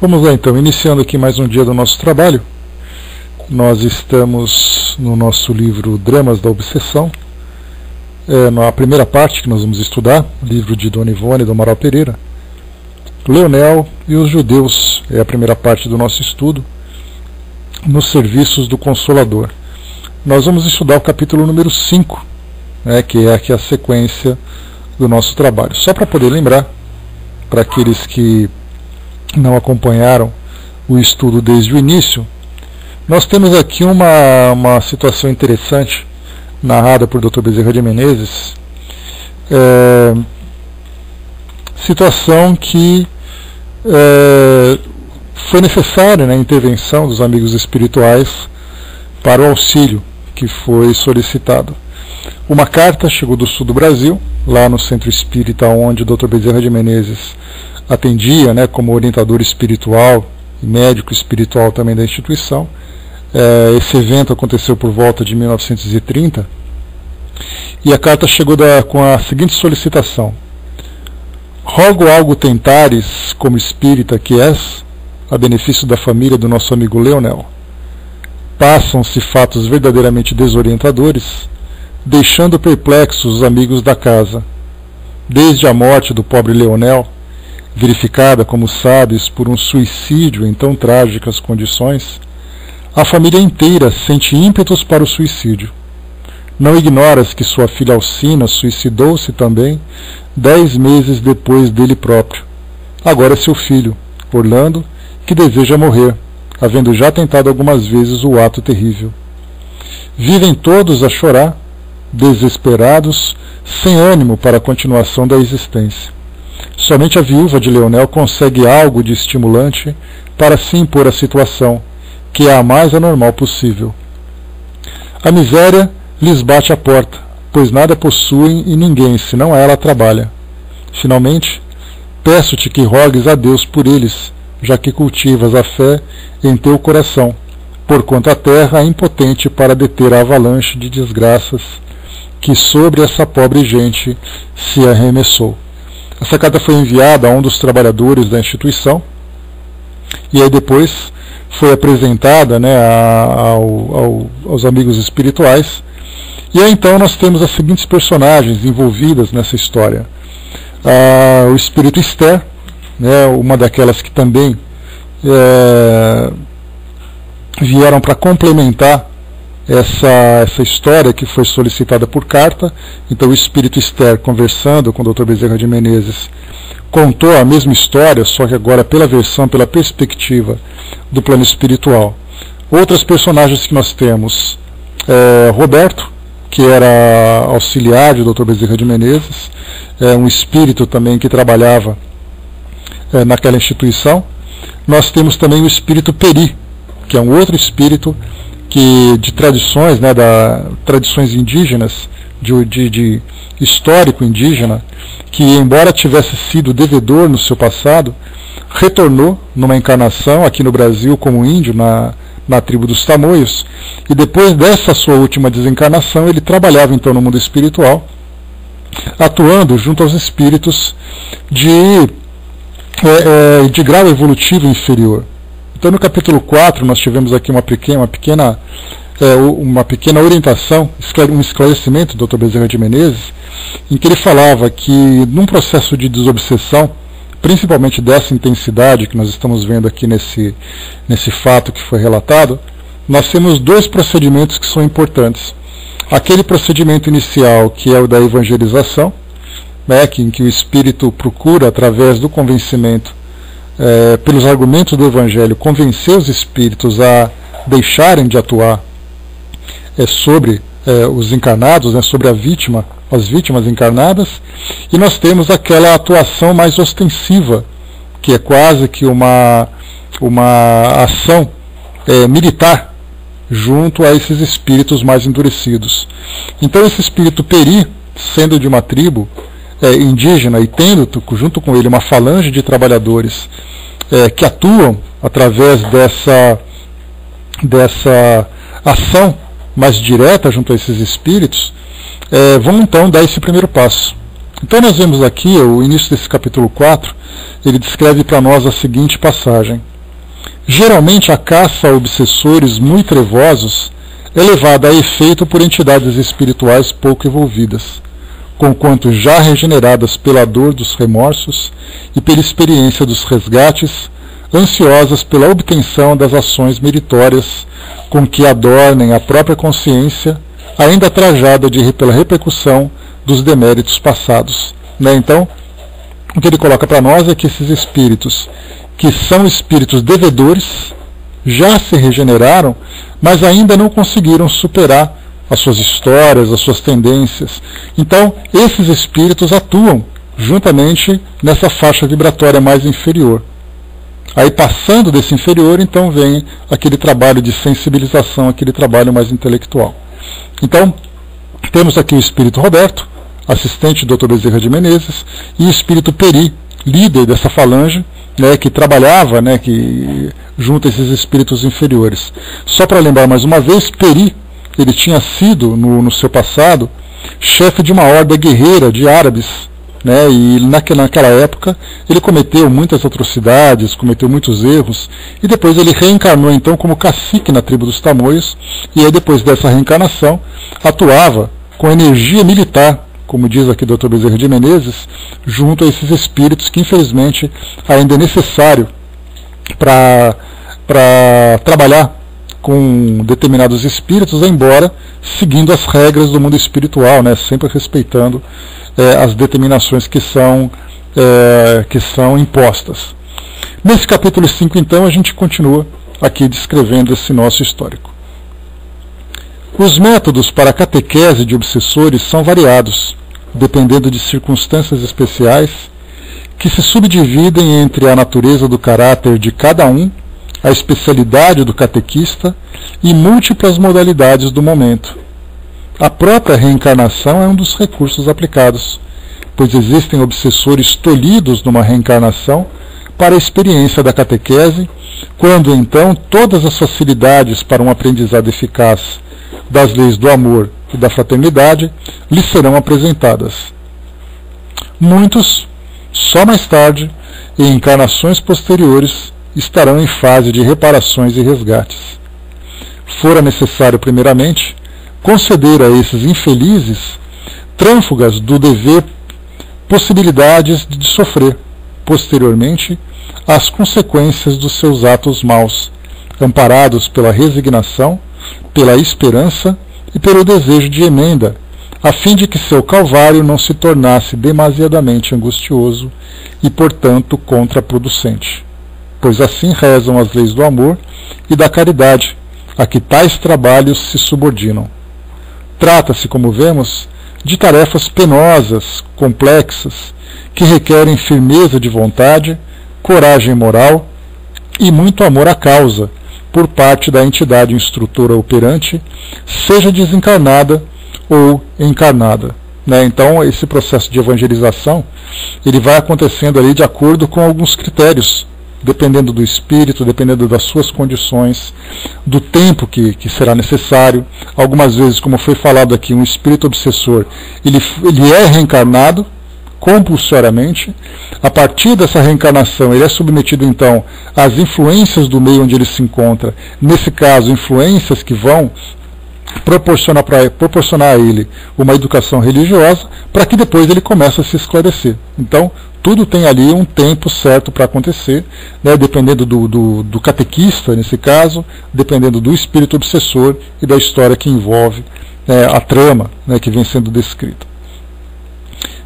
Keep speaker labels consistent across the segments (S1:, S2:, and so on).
S1: Vamos lá então, iniciando aqui mais um dia do nosso trabalho. Nós estamos no nosso livro Dramas da Obsessão, na primeira parte que nós vamos estudar, livro de Dona Ivone do Amaral Pereira. Leonel e os judeus é a primeira parte do nosso estudo, nos serviços do Consolador. Nós vamos estudar o capítulo número 5, que é aqui a sequência do nosso trabalho. Só para poder lembrar, para aqueles que não acompanharam o estudo desde o início, nós temos aqui uma situação interessante narrada por Dr. Bezerra de Menezes, situação que foi necessária a intervenção dos amigos espirituais para o auxílio que foi solicitado. Uma carta chegou do sul do Brasil, lá no centro espírita onde o Dr. Bezerra de Menezes atendia, como orientador espiritual e médico espiritual também da instituição. Esse evento aconteceu por volta de 1930 e a carta chegou com a seguinte solicitação: rogo algo tentares, como espírita que és, a benefício da família do nosso amigo Leonel. Passam-se fatos verdadeiramente desorientadores, deixando perplexos os amigos da casa. Desde a morte do pobre Leonel, verificada, como sabes, por um suicídio em tão trágicas condições, a família inteira sente ímpetos para o suicídio. Não ignoras que sua filha Alcina suicidou-se também 10 meses depois dele próprio. Agora é seu filho, Orlando, que deseja morrer, havendo já tentado algumas vezes o ato terrível. Vivem todos a chorar, desesperados, sem ânimo para a continuação da existência. Somente a viúva de Leonel consegue algo de estimulante para se impor à situação, que é a mais anormal possível. A miséria lhes bate à porta, pois nada possuem e ninguém, senão ela, trabalha. Finalmente, peço-te que rogues a Deus por eles, já que cultivas a fé em teu coração, porquanto a terra é impotente para deter a avalanche de desgraças que sobre essa pobre gente se arremessou. Essa carta foi enviada a um dos trabalhadores da instituição e aí depois foi apresentada aos amigos espirituais. E aí então nós temos as seguintes personagens envolvidas nessa história. O espírito Esther, uma daquelas que também vieram para complementar essa história que foi solicitada por carta. Então o espírito Esther, conversando com o Dr. Bezerra de Menezes, contou a mesma história, só que agora pela perspectiva do plano espiritual. Outras personagens que nós temos: Roberto, que era auxiliar do Dr. Bezerra de Menezes, um espírito também que trabalhava naquela instituição. Nós temos também o espírito Peri, que é um outro espírito de tradições, tradições indígenas, de histórico indígena, que, embora tivesse sido devedor no seu passado, retornou numa encarnação aqui no Brasil como índio na tribo dos Tamoios, e depois dessa sua última desencarnação ele trabalhava então no mundo espiritual, atuando junto aos espíritos de grau evolutivo inferior. Então no capítulo 4 nós tivemos aqui uma pequena orientação, um esclarecimento do Dr. Bezerra de Menezes, em que ele falava que num processo de desobsessão, principalmente dessa intensidade que nós estamos vendo aqui nesse fato que foi relatado, nós temos 2 procedimentos que são importantes. Aquele procedimento inicial, que é o da evangelização, em que o espírito procura, através do convencimento, pelos argumentos do Evangelho, convencer os espíritos a deixarem de atuar sobre os encarnados, sobre as vítimas encarnadas. E nós temos aquela atuação mais ostensiva, que é quase que uma ação militar junto a esses espíritos mais endurecidos. Então esse espírito Peri, sendo de uma tribo indígena e tendo junto com ele uma falange de trabalhadores que atuam através dessa ação mais direta junto a esses espíritos, vão então dar esse primeiro passo. Então nós vemos aqui, o início desse capítulo 4, ele descreve para nós a seguinte passagem. Geralmente a caça a obsessores muito trevosos é levada a efeito por entidades espirituais pouco evolvidas, conquanto já regeneradas pela dor dos remorsos e pela experiência dos resgates, ansiosas pela obtenção das ações meritórias com que adornem a própria consciência, ainda trajada pela repercussão dos deméritos passados. Então, o que ele coloca para nós é que esses espíritos, que são espíritos devedores, já se regeneraram, mas ainda não conseguiram superar as suas histórias, as suas tendências. Então, esses espíritos atuam juntamente nessa faixa vibratória mais inferior. Aí, passando desse inferior, então vem aquele trabalho de sensibilização, aquele trabalho mais intelectual. Então, temos aqui o espírito Roberto, assistente do Dr. Bezerra de Menezes, e o espírito Peri, líder dessa falange, que trabalhava, que junto a esses espíritos inferiores. Só para lembrar mais uma vez, Peri, ele tinha sido, no seu passado, chefe de uma horda guerreira de árabes, e naquela época ele cometeu muitas atrocidades, cometeu muitos erros, e depois ele reencarnou então como cacique na tribo dos Tamoios, e aí depois dessa reencarnação atuava com energia militar, como diz aqui o Dr. Bezerra de Menezes, junto a esses espíritos que infelizmente ainda é necessário para trabalhar com determinados espíritos, embora seguindo as regras do mundo espiritual, sempre respeitando as determinações que são impostas. Nesse capítulo 5, então, a gente continua aqui descrevendo esse nosso histórico. Os métodos para a catequese de obsessores são variados, dependendo de circunstâncias especiais, que se subdividem entre a natureza do caráter de cada um, a especialidade do catequista e múltiplas modalidades do momento. A própria reencarnação é um dos recursos aplicados, pois existem obsessores tolhidos numa reencarnação para a experiência da catequese, quando então todas as facilidades para um aprendizado eficaz das leis do amor e da fraternidade lhes serão apresentadas. Muitos, só mais tarde, em encarnações posteriores, estarão em fase de reparações e resgates. Fora necessário, primeiramente, conceder a esses infelizes, trânfugas do dever, possibilidades de sofrer, posteriormente, as consequências dos seus atos maus, amparados pela resignação, pela esperança e pelo desejo de emenda, a fim de que seu calvário não se tornasse demasiadamente angustioso e, portanto, contraproducente. Pois assim rezam as leis do amor e da caridade, a que tais trabalhos se subordinam. Trata-se, como vemos, de tarefas penosas, complexas, que requerem firmeza de vontade, coragem moral e muito amor à causa, por parte da entidade instrutora operante, seja desencarnada ou encarnada. Então, esse processo de evangelização ele vai acontecendo ali de acordo com alguns critérios, dependendo do espírito, dependendo das suas condições, do tempo que será necessário. Algumas vezes, como foi falado aqui, um espírito obsessor, ele é reencarnado compulsoriamente. A partir dessa reencarnação, ele é submetido então às influências do meio onde ele se encontra, nesse caso, influências que vão proporcionar a ele uma educação religiosa, para que depois ele comece a se esclarecer. Então, tudo tem ali um tempo certo para acontecer, dependendo do catequista, nesse caso, dependendo do espírito obsessor e da história que envolve a trama que vem sendo descrita.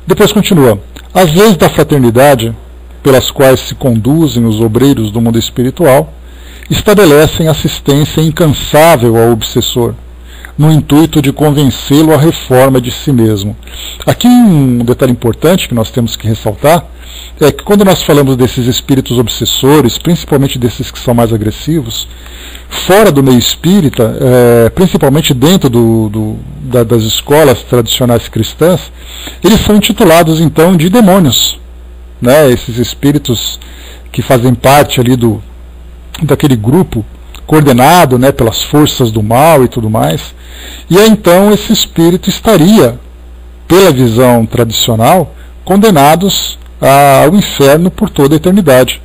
S1: Depois continua. As leis da fraternidade, pelas quais se conduzem os obreiros do mundo espiritual, estabelecem assistência incansável ao obsessor, no intuito de convencê-lo à reforma de si mesmo. Aqui um detalhe importante que nós temos que ressaltar é que quando nós falamos desses espíritos obsessores, principalmente desses que são mais agressivos, fora do meio espírita, principalmente dentro das escolas tradicionais cristãs, eles são intitulados então de demônios. Esses espíritos que fazem parte ali daquele grupo coordenado pelas forças do mal e tudo mais. E aí, então esse espírito estaria, pela visão tradicional, condenados ao inferno por toda a eternidade.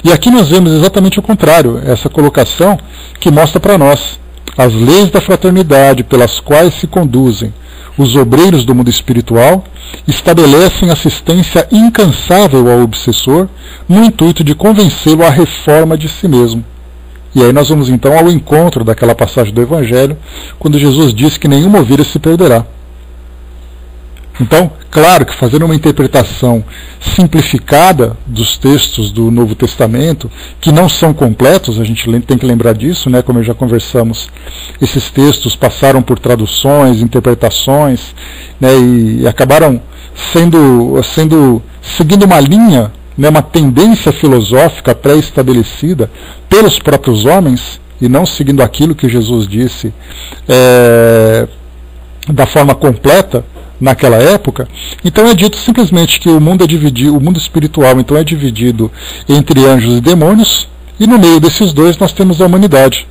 S1: E aqui nós vemos exatamente o contrário, essa colocação que mostra para nós as leis da fraternidade pelas quais se conduzem os obreiros do mundo espiritual estabelecem assistência incansável ao obsessor no intuito de convencê-lo à reforma de si mesmo. E aí nós vamos então ao encontro daquela passagem do Evangelho, quando Jesus disse que nenhuma ovelha se perderá. Então, claro que fazendo uma interpretação simplificada dos textos do Novo Testamento, que não são completos, a gente tem que lembrar disso, né? Como já conversamos, esses textos passaram por traduções, interpretações, né? E acabaram seguindo uma linha, né? Uma tendência filosófica pré-estabelecida pelos próprios homens, e não seguindo aquilo que Jesus disse da forma completa naquela época. Então é dito simplesmente que o mundo espiritual então é dividido entre anjos e demônios, e no meio desses dois nós temos a humanidade.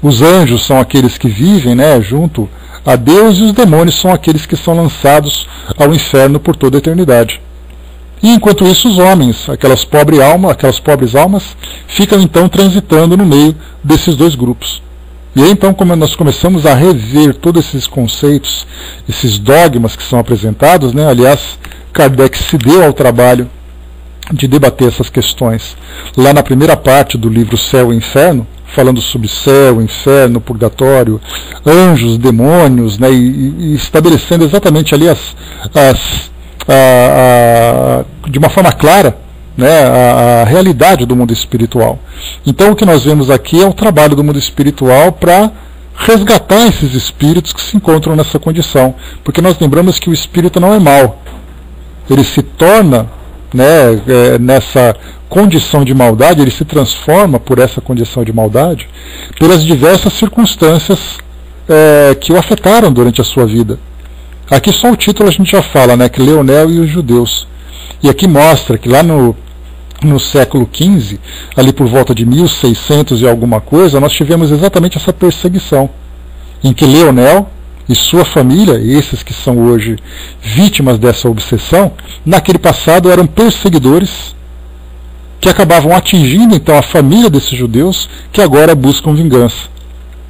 S1: Os anjos são aqueles que vivem, né, junto a Deus, e os demônios são aqueles que são lançados ao inferno por toda a eternidade. E enquanto isso os homens, aquelas pobres almas, ficam então transitando no meio desses dois grupos. E aí então, como nós começamos a rever todos esses conceitos, esses dogmas que são apresentados, né? Aliás, Kardec se deu ao trabalho de debater essas questões lá na primeira parte do livro Céu e Inferno, falando sobre céu, inferno, purgatório, anjos, demônios, né? E estabelecendo exatamente ali de uma forma clara, né, a realidade do mundo espiritual. Então o que nós vemos aqui é o trabalho do mundo espiritual para resgatar esses espíritos que se encontram nessa condição, porque nós lembramos que o espírito não é mau, ele se torna, né, nessa condição de maldade, ele se transforma por essa condição de maldade pelas diversas circunstâncias que o afetaram durante a sua vida. Aqui só o título a gente já fala, né, que Leonel e os judeus. E aqui mostra que lá no século XV, ali por volta de 1600 e alguma coisa, nós tivemos exatamente essa perseguição, em que Leonel e sua família, esses que são hoje vítimas dessa obsessão, naquele passado eram perseguidores que acabavam atingindo então a família desses judeus, que agora buscam vingança.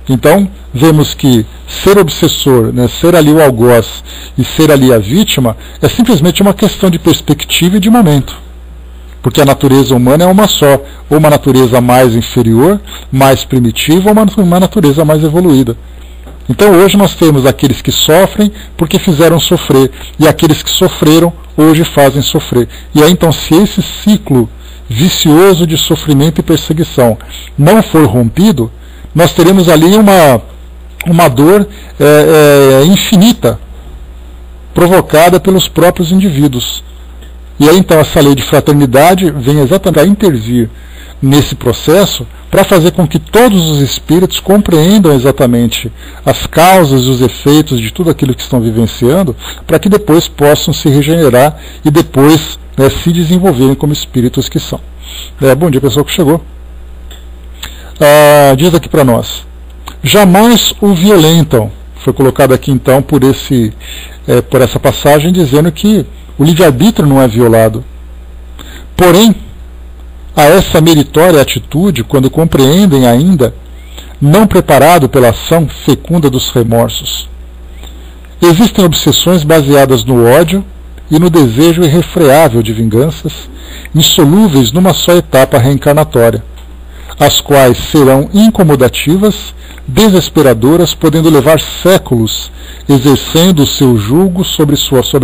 S1: Então, vemos que ser obsessor, né, ser ali o algoz e ser ali a vítima, é simplesmente uma questão de perspectiva e de momento. Porque a natureza humana é uma só, ou uma natureza mais inferior, mais primitiva, ou uma natureza mais evoluída. Então hoje nós temos aqueles que sofrem porque fizeram sofrer, e aqueles que sofreram hoje fazem sofrer. E aí então, se esse ciclo vicioso de sofrimento e perseguição não for rompido, nós teremos ali uma dor infinita, provocada pelos próprios indivíduos. E aí então essa lei de fraternidade vem exatamente a intervir nesse processo para fazer com que todos os espíritos compreendam exatamente as causas e os efeitos de tudo aquilo que estão vivenciando, para que depois possam se regenerar e depois, né, se desenvolverem como espíritos que são. Bom dia, pessoal que chegou. Diz aqui para nós: jamais o violentam. Foi colocado aqui então por essa passagem, dizendo que o livre-arbítrio não é violado. Porém, a essa meritória atitude, quando compreendem ainda, não preparado pela ação fecunda dos remorsos. Existem obsessões baseadas no ódio e no desejo irrefreável de vinganças, insolúveis numa só etapa reencarnatória, as quais serão incomodativas, desesperadoras, podendo levar séculos, exercendo o seu julgo sobre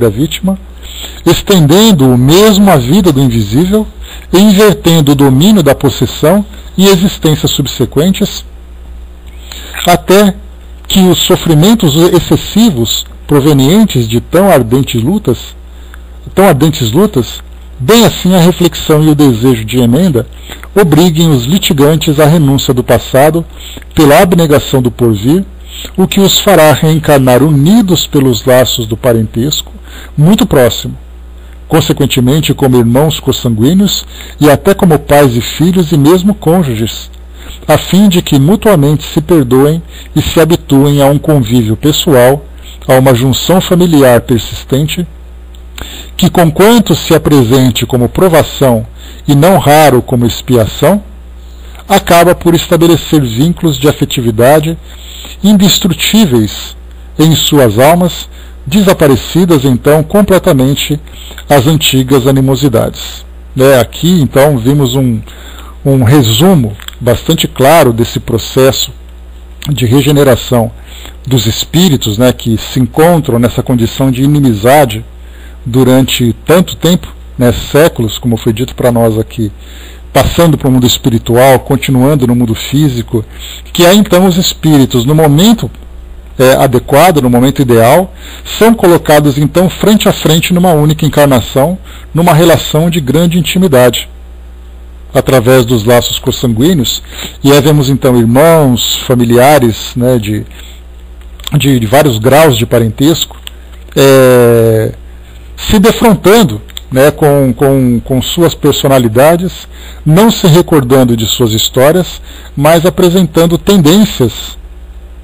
S1: a vítima, estendendo o mesmo à vida do invisível, e invertendo o domínio da possessão e existências subsequentes, até que os sofrimentos excessivos provenientes de tão ardentes lutas, bem assim a reflexão e o desejo de emenda, obriguem os litigantes à renúncia do passado pela abnegação do porvir, o que os fará reencarnar unidos pelos laços do parentesco, muito próximo, consequentemente como irmãos consanguíneos e até como pais e filhos e mesmo cônjuges, a fim de que mutuamente se perdoem e se habituem a um convívio pessoal, a uma junção familiar persistente, que conquanto se apresente como provação e não raro como expiação, acaba por estabelecer vínculos de afetividade indestrutíveis em suas almas, desaparecidas então completamente as antigas animosidades. Aqui então vimos um resumo bastante claro desse processo de regeneração dos espíritos, que se encontram nessa condição de inimizade durante tanto tempo, séculos, como foi dito para nós aqui, passando para o mundo espiritual, continuando no mundo físico, que é então os espíritos, no momento adequado, no momento ideal, são colocados então frente a frente numa única encarnação, numa relação de grande intimidade, através dos laços consanguíneos, e aí vemos então irmãos, familiares, de vários graus de parentesco, se defrontando com suas personalidades, não se recordando de suas histórias, mas apresentando tendências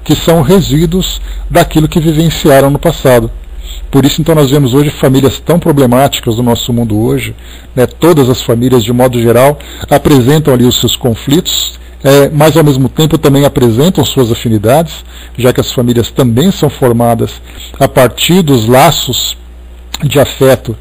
S1: que são resíduos daquilo que vivenciaram no passado. Por isso, então, nós vemos hoje famílias tão problemáticas no nosso mundo hoje, todas as famílias, de modo geral, apresentam ali os seus conflitos, mas ao mesmo tempo também apresentam suas afinidades, já que as famílias também são formadas a partir dos laços de afeto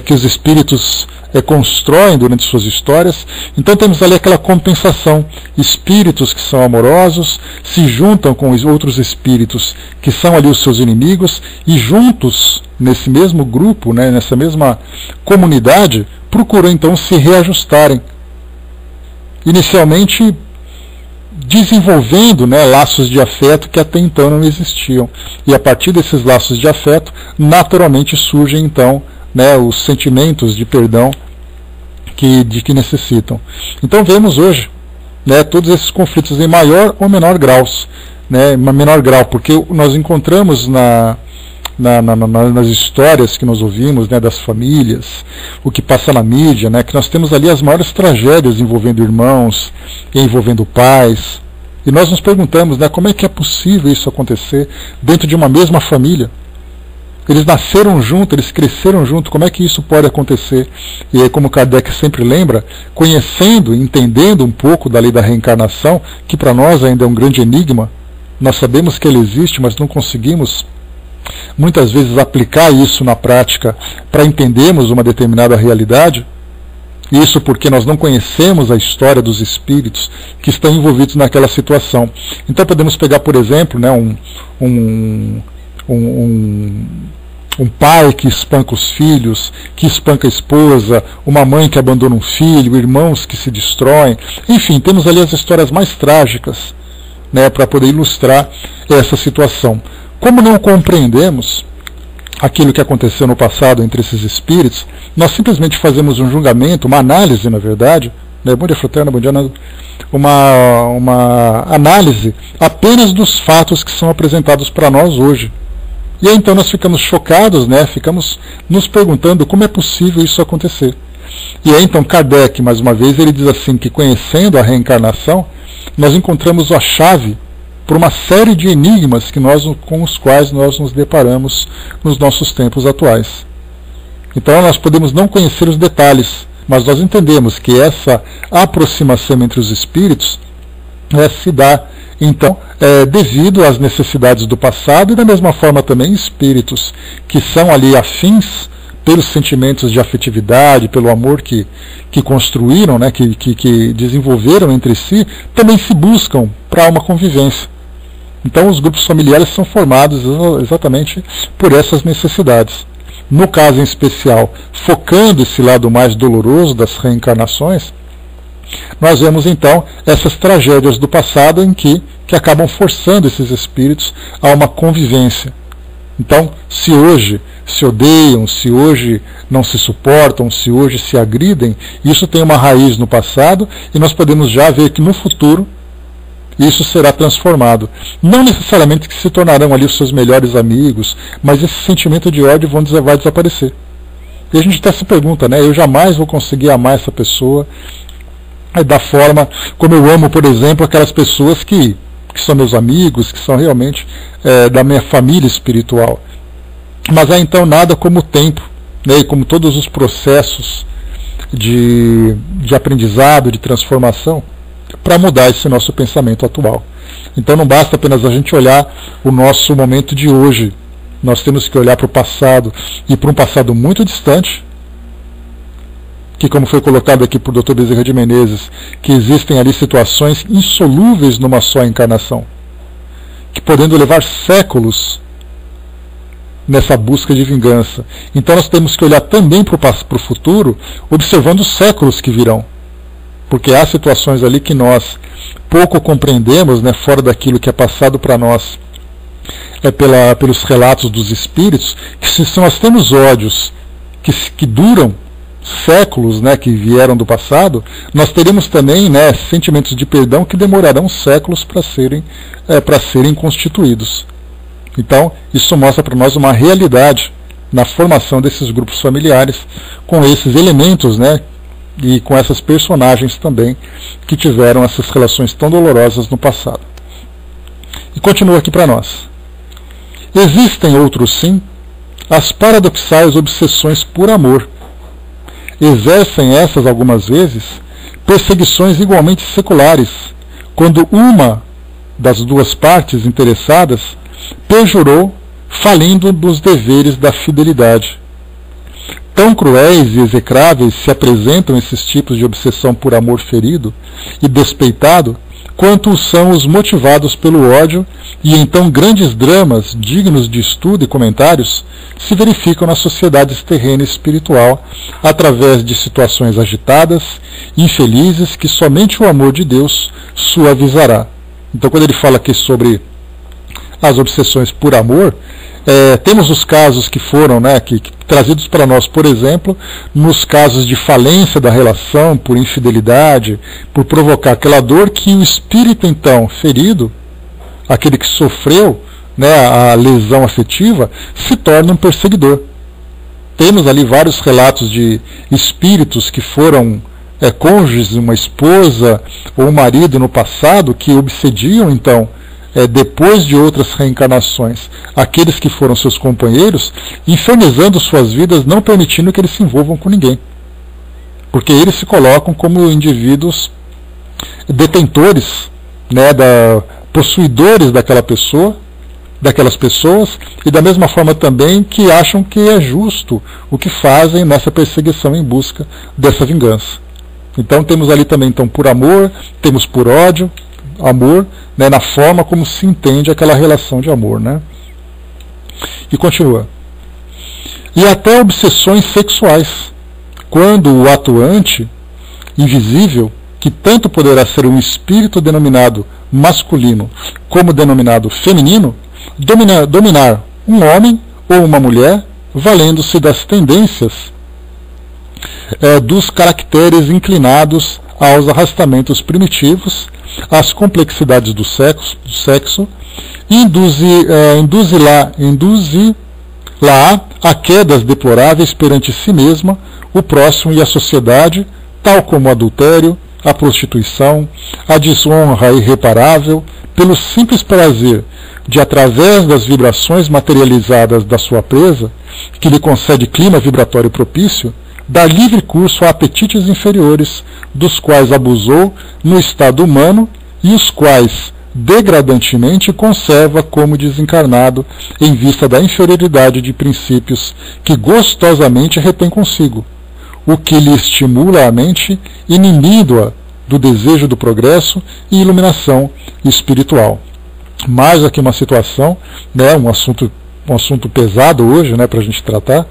S1: que os espíritos constroem durante suas histórias. Então temos ali aquela compensação, espíritos que são amorosos se juntam com os outros espíritos que são ali os seus inimigos, e juntos nesse mesmo grupo, nessa mesma comunidade, procuram então se reajustarem, inicialmente desenvolvendo laços de afeto que até então não existiam, e a partir desses laços de afeto naturalmente surgem então os sentimentos de perdão de que necessitam. Então vemos hoje todos esses conflitos em maior ou menor graus, menor grau, porque nós encontramos nas histórias que nós ouvimos das famílias, o que passa na mídia, que nós temos ali as maiores tragédias envolvendo irmãos, envolvendo pais, e nós nos perguntamos como é que é possível isso acontecer dentro de uma mesma família. Eles nasceram juntos, eles cresceram juntos, como é que isso pode acontecer? E aí, como Kardec sempre lembra, conhecendo, entendendo um pouco da lei da reencarnação, que para nós ainda é um grande enigma, nós sabemos que ele existe, mas não conseguimos muitas vezes aplicar isso na prática para entendermos uma determinada realidade. Isso porque nós não conhecemos a história dos espíritos que estão envolvidos naquela situação. Então podemos pegar, por exemplo, um pai que espanca os filhos, que espanca a esposa, uma mãe que abandona um filho, irmãos que se destroem. Enfim, temos ali as histórias mais trágicas para poder ilustrar essa situação. Como não compreendemos aquilo que aconteceu no passado entre esses espíritos, nós simplesmente fazemos um julgamento, uma análise, na verdade, bom dia, fraterna, bom dia, Nando, uma análise apenas dos fatos que são apresentados para nós hoje. E aí então nós ficamos chocados, ficamos nos perguntando como é possível isso acontecer. E aí então Kardec, mais uma vez, ele diz assim, que conhecendo a reencarnação, nós encontramos a chave por uma série de enigmas com os quais nós nos deparamos nos nossos tempos atuais. Então nós podemos não conhecer os detalhes, mas nós entendemos que essa aproximação entre os espíritos se dá, então, devido às necessidades do passado, e da mesma forma também espíritos que são ali afins pelos sentimentos de afetividade, pelo amor que construíram, que desenvolveram entre si, também se buscam para uma convivência. Então os grupos familiares são formados exatamente por essas necessidades. No caso em especial, focando esse lado mais doloroso das reencarnações, nós vemos então essas tragédias do passado em que acabam forçando esses espíritos a uma convivência. Então, se hoje se odeiam, se hoje não se suportam, se hoje se agridem, isso tem uma raiz no passado, e nós podemos já ver que no futuro isso será transformado. Não necessariamente que se tornarão ali os seus melhores amigos, mas esse sentimento de ódio vai desaparecer. E a gente até se pergunta, eu jamais vou conseguir amar essa pessoa da forma como eu amo, por exemplo, aquelas pessoas que são meus amigos, que são realmente da minha família espiritual. Mas há então nada como o tempo né, e como todos os processos de aprendizado, de transformação, para mudar esse nosso pensamento atual. Então não basta apenas a gente olhar o nosso momento de hoje, nós temos que olhar para o passado, e para um passado muito distante, que, como foi colocado aqui por Dr. Bezerra de Menezes, que existem ali situações insolúveis numa só encarnação, que podendo levar séculos nessa busca de vingança. Então nós temos que olhar também para o futuro, observando os séculos que virão, porque há situações ali que nós pouco compreendemos, né, fora daquilo que é passado para nós pelos relatos dos espíritos, que se nós temos ódios que duram séculos, né, que vieram do passado, nós teremos também, né, sentimentos de perdão que demorarão séculos para serem constituídos. Então, isso mostra para nós uma realidade na formação desses grupos familiares, com esses elementos, né, e com essas personagens também que tiveram essas relações tão dolorosas no passado. E continua aqui para nós. Existem outros sim, as paradoxais obsessões por amor. Exercem essas, algumas vezes, perseguições igualmente seculares, quando uma das duas partes interessadas perjurou, falindo dos deveres da fidelidade. Tão cruéis e execráveis se apresentam esses tipos de obsessão por amor ferido e despeitado, quanto são os motivados pelo ódio, e então grandes dramas, dignos de estudo e comentários, se verificam nas sociedades terrena e espiritual, através de situações agitadas, infelizes, que somente o amor de Deus suavizará. Então, quando ele fala aqui sobre as obsessões por amor, temos os casos que foram, né, trazidos para nós, por exemplo, nos casos de falência da relação, por infidelidade, por provocar aquela dor que o espírito então ferido, aquele que sofreu, né, a lesão afetiva, se torna um perseguidor. Temos ali vários relatos de espíritos que foram cônjuges, uma esposa ou um marido no passado, que obsediam então, depois de outras reencarnações, aqueles que foram seus companheiros, infernizando suas vidas, não permitindo que eles se envolvam com ninguém. Porque eles se colocam como indivíduos detentores, né, possuidores daquelas pessoas, e da mesma forma também que acham que é justo o que fazem nessa perseguição em busca dessa vingança. Então temos ali também, então, por amor, temos por ódio, amor, né, na forma como se entende aquela relação de amor, né? E continua. E até obsessões sexuais, quando o atuante, invisível, que tanto poderá ser um espírito denominado masculino como denominado feminino, dominar um homem ou uma mulher, valendo-se das tendências dos caracteres inclinados aos arrastamentos primitivos, às complexidades do sexo, e induze lá a quedas deploráveis perante si mesma, o próximo e a sociedade, tal como o adultério, a prostituição, a desonra irreparável, pelo simples prazer de, através das vibrações materializadas da sua presa, que lhe concede clima vibratório propício, dar livre curso a apetites inferiores, dos quais abusou no estado humano e os quais degradantemente conserva como desencarnado, em vista da inferioridade de princípios que gostosamente retém consigo, o que lhe estimula a mente, inibindo-a do desejo do progresso e iluminação espiritual. Mais aqui uma situação, né, um assunto pesado hoje, né, para a gente tratar.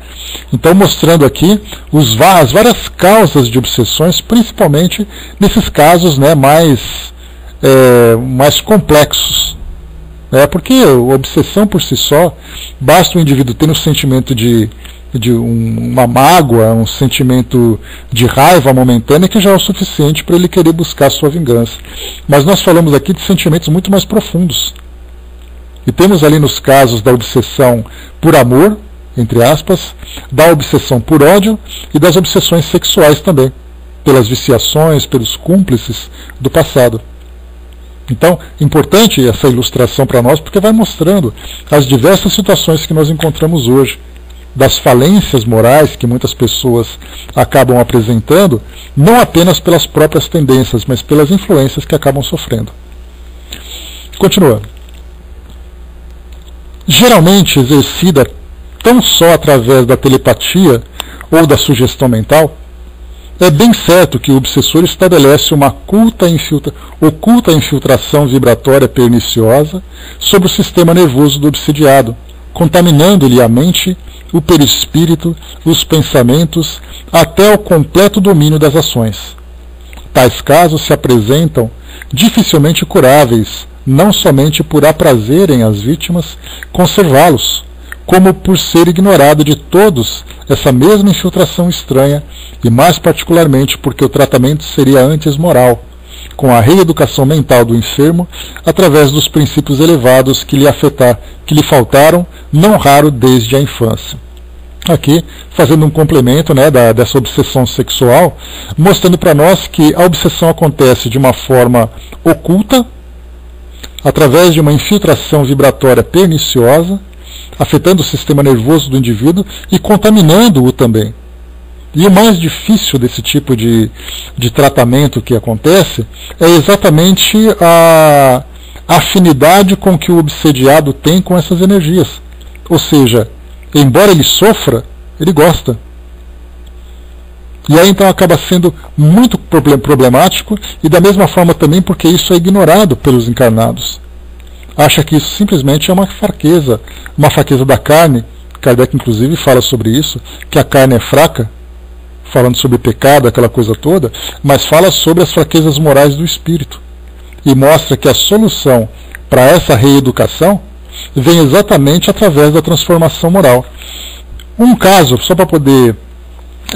S1: Então, mostrando aqui as várias causas de obsessões, principalmente nesses casos, né, mais complexos. Porque a obsessão por si só, basta o indivíduo ter um sentimento de uma mágoa, um sentimento de raiva momentânea, que já é o suficiente para ele querer buscar a sua vingança. Mas nós falamos aqui de sentimentos muito mais profundos. E temos ali nos casos da obsessão por amor, entre aspas, da obsessão por ódio e das obsessões sexuais também, pelas viciações, pelos cúmplices do passado. Então, importante essa ilustração para nós, porque vai mostrando as diversas situações que nós encontramos hoje, das falências morais que muitas pessoas acabam apresentando, não apenas pelas próprias tendências, mas pelas influências que acabam sofrendo. Continuando. Geralmente exercida tão só através da telepatia ou da sugestão mental, é bem certo que o obsessor estabelece uma oculta infiltração vibratória perniciosa sobre o sistema nervoso do obsidiado, contaminando-lhe a mente, o perispírito, os pensamentos, até o completo domínio das ações. Tais casos se apresentam dificilmente curáveis, não somente por aprazerem as vítimas conservá-los, como por ser ignorado de todos essa mesma infiltração estranha, e mais particularmente porque o tratamento seria antes moral, com a reeducação mental do enfermo através dos princípios elevados que lhe faltaram, não raro desde a infância. Aqui, fazendo um complemento, né, dessa obsessão sexual, mostrando para nós que a obsessão acontece de uma forma oculta, através de uma infiltração vibratória perniciosa, afetando o sistema nervoso do indivíduo e contaminando-o também. E o mais difícil desse tipo de tratamento que acontece é exatamente a afinidade com que o obsediado tem com essas energias. Ou seja, embora ele sofra, ele gosta. E aí então acaba sendo muito problemático, e da mesma forma também porque isso é ignorado pelos encarnados. Acha que isso simplesmente é uma fraqueza da carne. Kardec inclusive fala sobre isso, que a carne é fraca, falando sobre pecado, aquela coisa toda, mas fala sobre as fraquezas morais do espírito. E mostra que a solução para essa reeducação vem exatamente através da transformação moral. Um caso, só para poder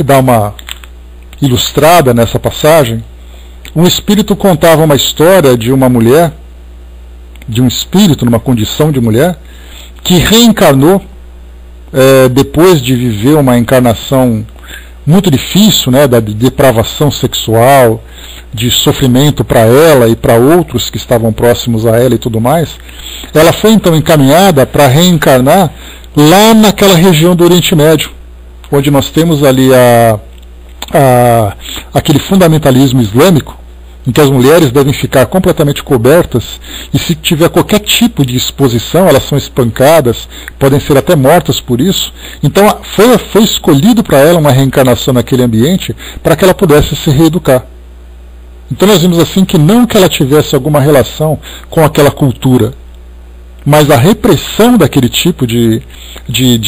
S1: dar uma ilustrada nessa passagem, um espírito contava uma história de uma mulher, de um espírito numa condição de mulher, que reencarnou depois de viver uma encarnação muito difícil, né, da depravação sexual, de sofrimento para ela e para outros que estavam próximos a ela e tudo mais. Ela foi então encaminhada para reencarnar lá naquela região do Oriente Médio, onde nós temos ali aquele fundamentalismo islâmico, em que as mulheres devem ficar completamente cobertas, e se tiver qualquer tipo de exposição, elas são espancadas, podem ser até mortas por isso. Então foi escolhido para ela uma reencarnação naquele ambiente para que ela pudesse se reeducar. Então nós vimos assim que não que ela tivesse alguma relação com aquela cultura, mas a repressão daquele tipo de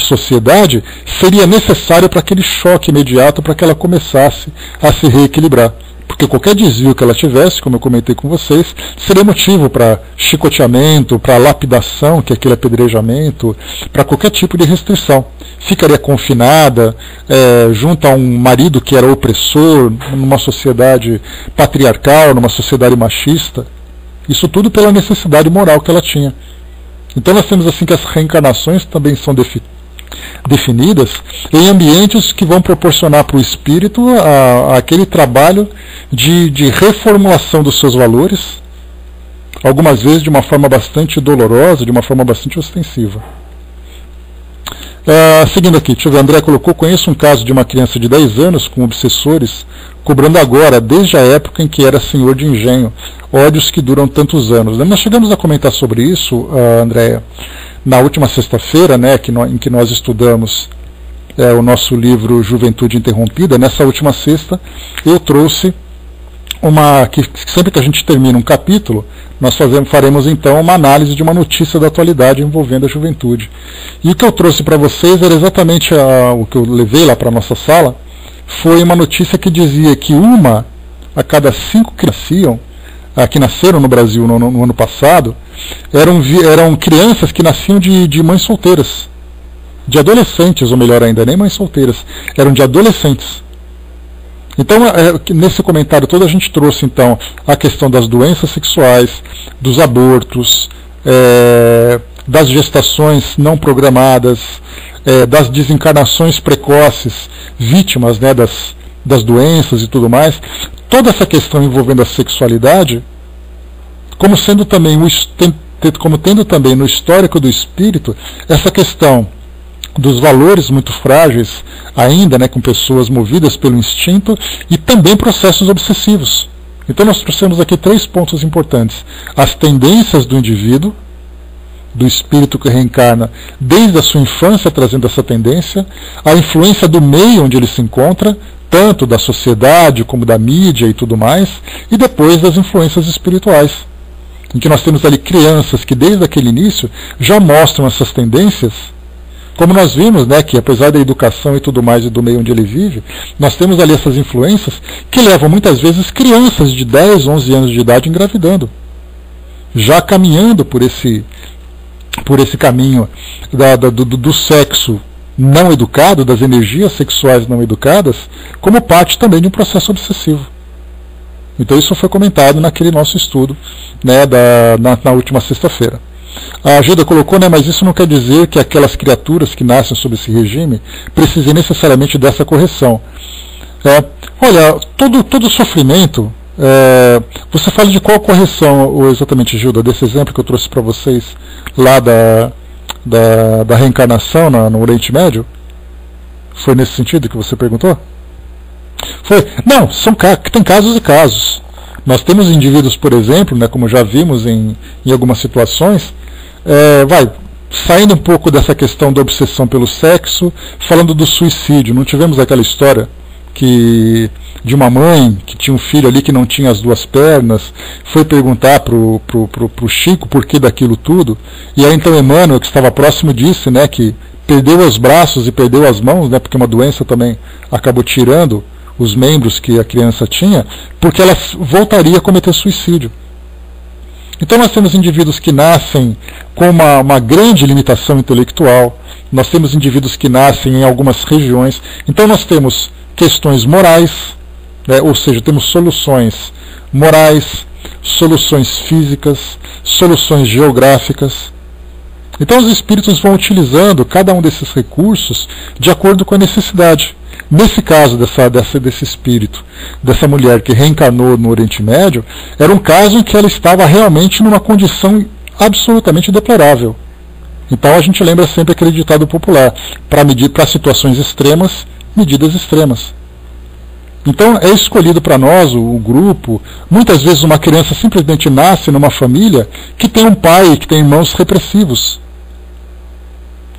S1: sociedade seria necessária para aquele choque imediato, para que ela começasse a se reequilibrar. Porque qualquer desvio que ela tivesse, como eu comentei com vocês, seria motivo para chicoteamento, para lapidação, que é aquele apedrejamento, para qualquer tipo de restrição. Ficaria confinada, junto a um marido que era opressor, numa sociedade patriarcal, numa sociedade machista. Isso tudo pela necessidade moral que ela tinha. Então nós temos assim que as reencarnações também são definidas em ambientes que vão proporcionar para o espírito aquele trabalho de reformulação dos seus valores, algumas vezes de uma forma bastante dolorosa, de uma forma bastante ostensiva. Seguindo aqui, deixa eu ver, André colocou: conheço um caso de uma criança de 10 anos com obsessores cobrando agora, desde a época em que era senhor de engenho, ódios que duram tantos anos. Nós chegamos a comentar sobre isso, Andréia, na última sexta-feira, né, em que nós estudamos o nosso livro Juventude Interrompida. Nessa última sexta eu trouxe que sempre que a gente termina um capítulo, nós faremos então uma análise de uma notícia da atualidade envolvendo a juventude. E o que eu trouxe para vocês era exatamente o que eu levei lá para a nossa sala, foi uma notícia que dizia que 1 a cada 5 que nasceram no Brasil no ano passado, eram crianças que nasciam de mães solteiras, de adolescentes, ou melhor ainda, nem mães solteiras, eram de adolescentes. Então, nesse comentário todo a gente trouxe então a questão das doenças sexuais, dos abortos, das gestações não programadas, das desencarnações precoces, vítimas, né, das doenças e tudo mais. Toda essa questão envolvendo a sexualidade, como sendo também tendo também no histórico do espírito essa questão dos valores muito frágeis ainda, né, com pessoas movidas pelo instinto, e também processos obsessivos. Então nós trouxemos aqui 3 pontos importantes: as tendências do indivíduo, do espírito que reencarna desde a sua infância trazendo essa tendência, a influência do meio onde ele se encontra, tanto da sociedade como da mídia e tudo mais, e depois das influências espirituais, em que nós temos ali crianças que desde aquele início já mostram essas tendências, como nós vimos, né, que apesar da educação e tudo mais e do meio onde ele vive, nós temos ali essas influências que levam muitas vezes crianças de 10, 11 anos de idade já caminhando por esse caminho do sexo não educado, das energias sexuais não educadas, como parte também de um processo obsessivo. Então isso foi comentado naquele nosso estudo, né, na última sexta-feira. A Gilda colocou, né, mas isso não quer dizer que aquelas criaturas que nascem sob esse regime precisem necessariamente dessa correção. Olha, todo sofrimento, você fala de qual correção exatamente, Gilda, desse exemplo que eu trouxe para vocês lá da reencarnação no Oriente Médio? Foi nesse sentido que você perguntou? Foi. Não, tem casos e casos. Nós temos indivíduos, por exemplo, né, como já vimos em algumas situações, saindo um pouco dessa questão da obsessão pelo sexo, falando do suicídio. Não tivemos aquela história de uma mãe que tinha um filho ali que não tinha as 2 pernas, foi perguntar pro Chico por que daquilo tudo, e aí então Emmanuel, que estava próximo, disse, né, que perdeu os braços e perdeu as mãos, né, porque uma doença também acabou tirando os membros que a criança tinha, porque ela voltaria a cometer suicídio. Então nós temos indivíduos que nascem com uma grande limitação intelectual, nós temos indivíduos que nascem em algumas regiões, então nós temos questões morais, né, ou seja, temos soluções morais, soluções físicas, soluções geográficas. Então os espíritos vão utilizando cada um desses recursos de acordo com a necessidade. Nesse caso desse espírito, dessa mulher que reencarnou no Oriente Médio, era um caso em que ela estava realmente numa condição absolutamente deplorável. Então a gente lembra sempre aquele ditado popular: para situações extremas, medidas extremas. Então é escolhido para nós, o grupo, muitas vezes uma criança simplesmente nasce numa família que tem um pai, que tem irmãos repressivos,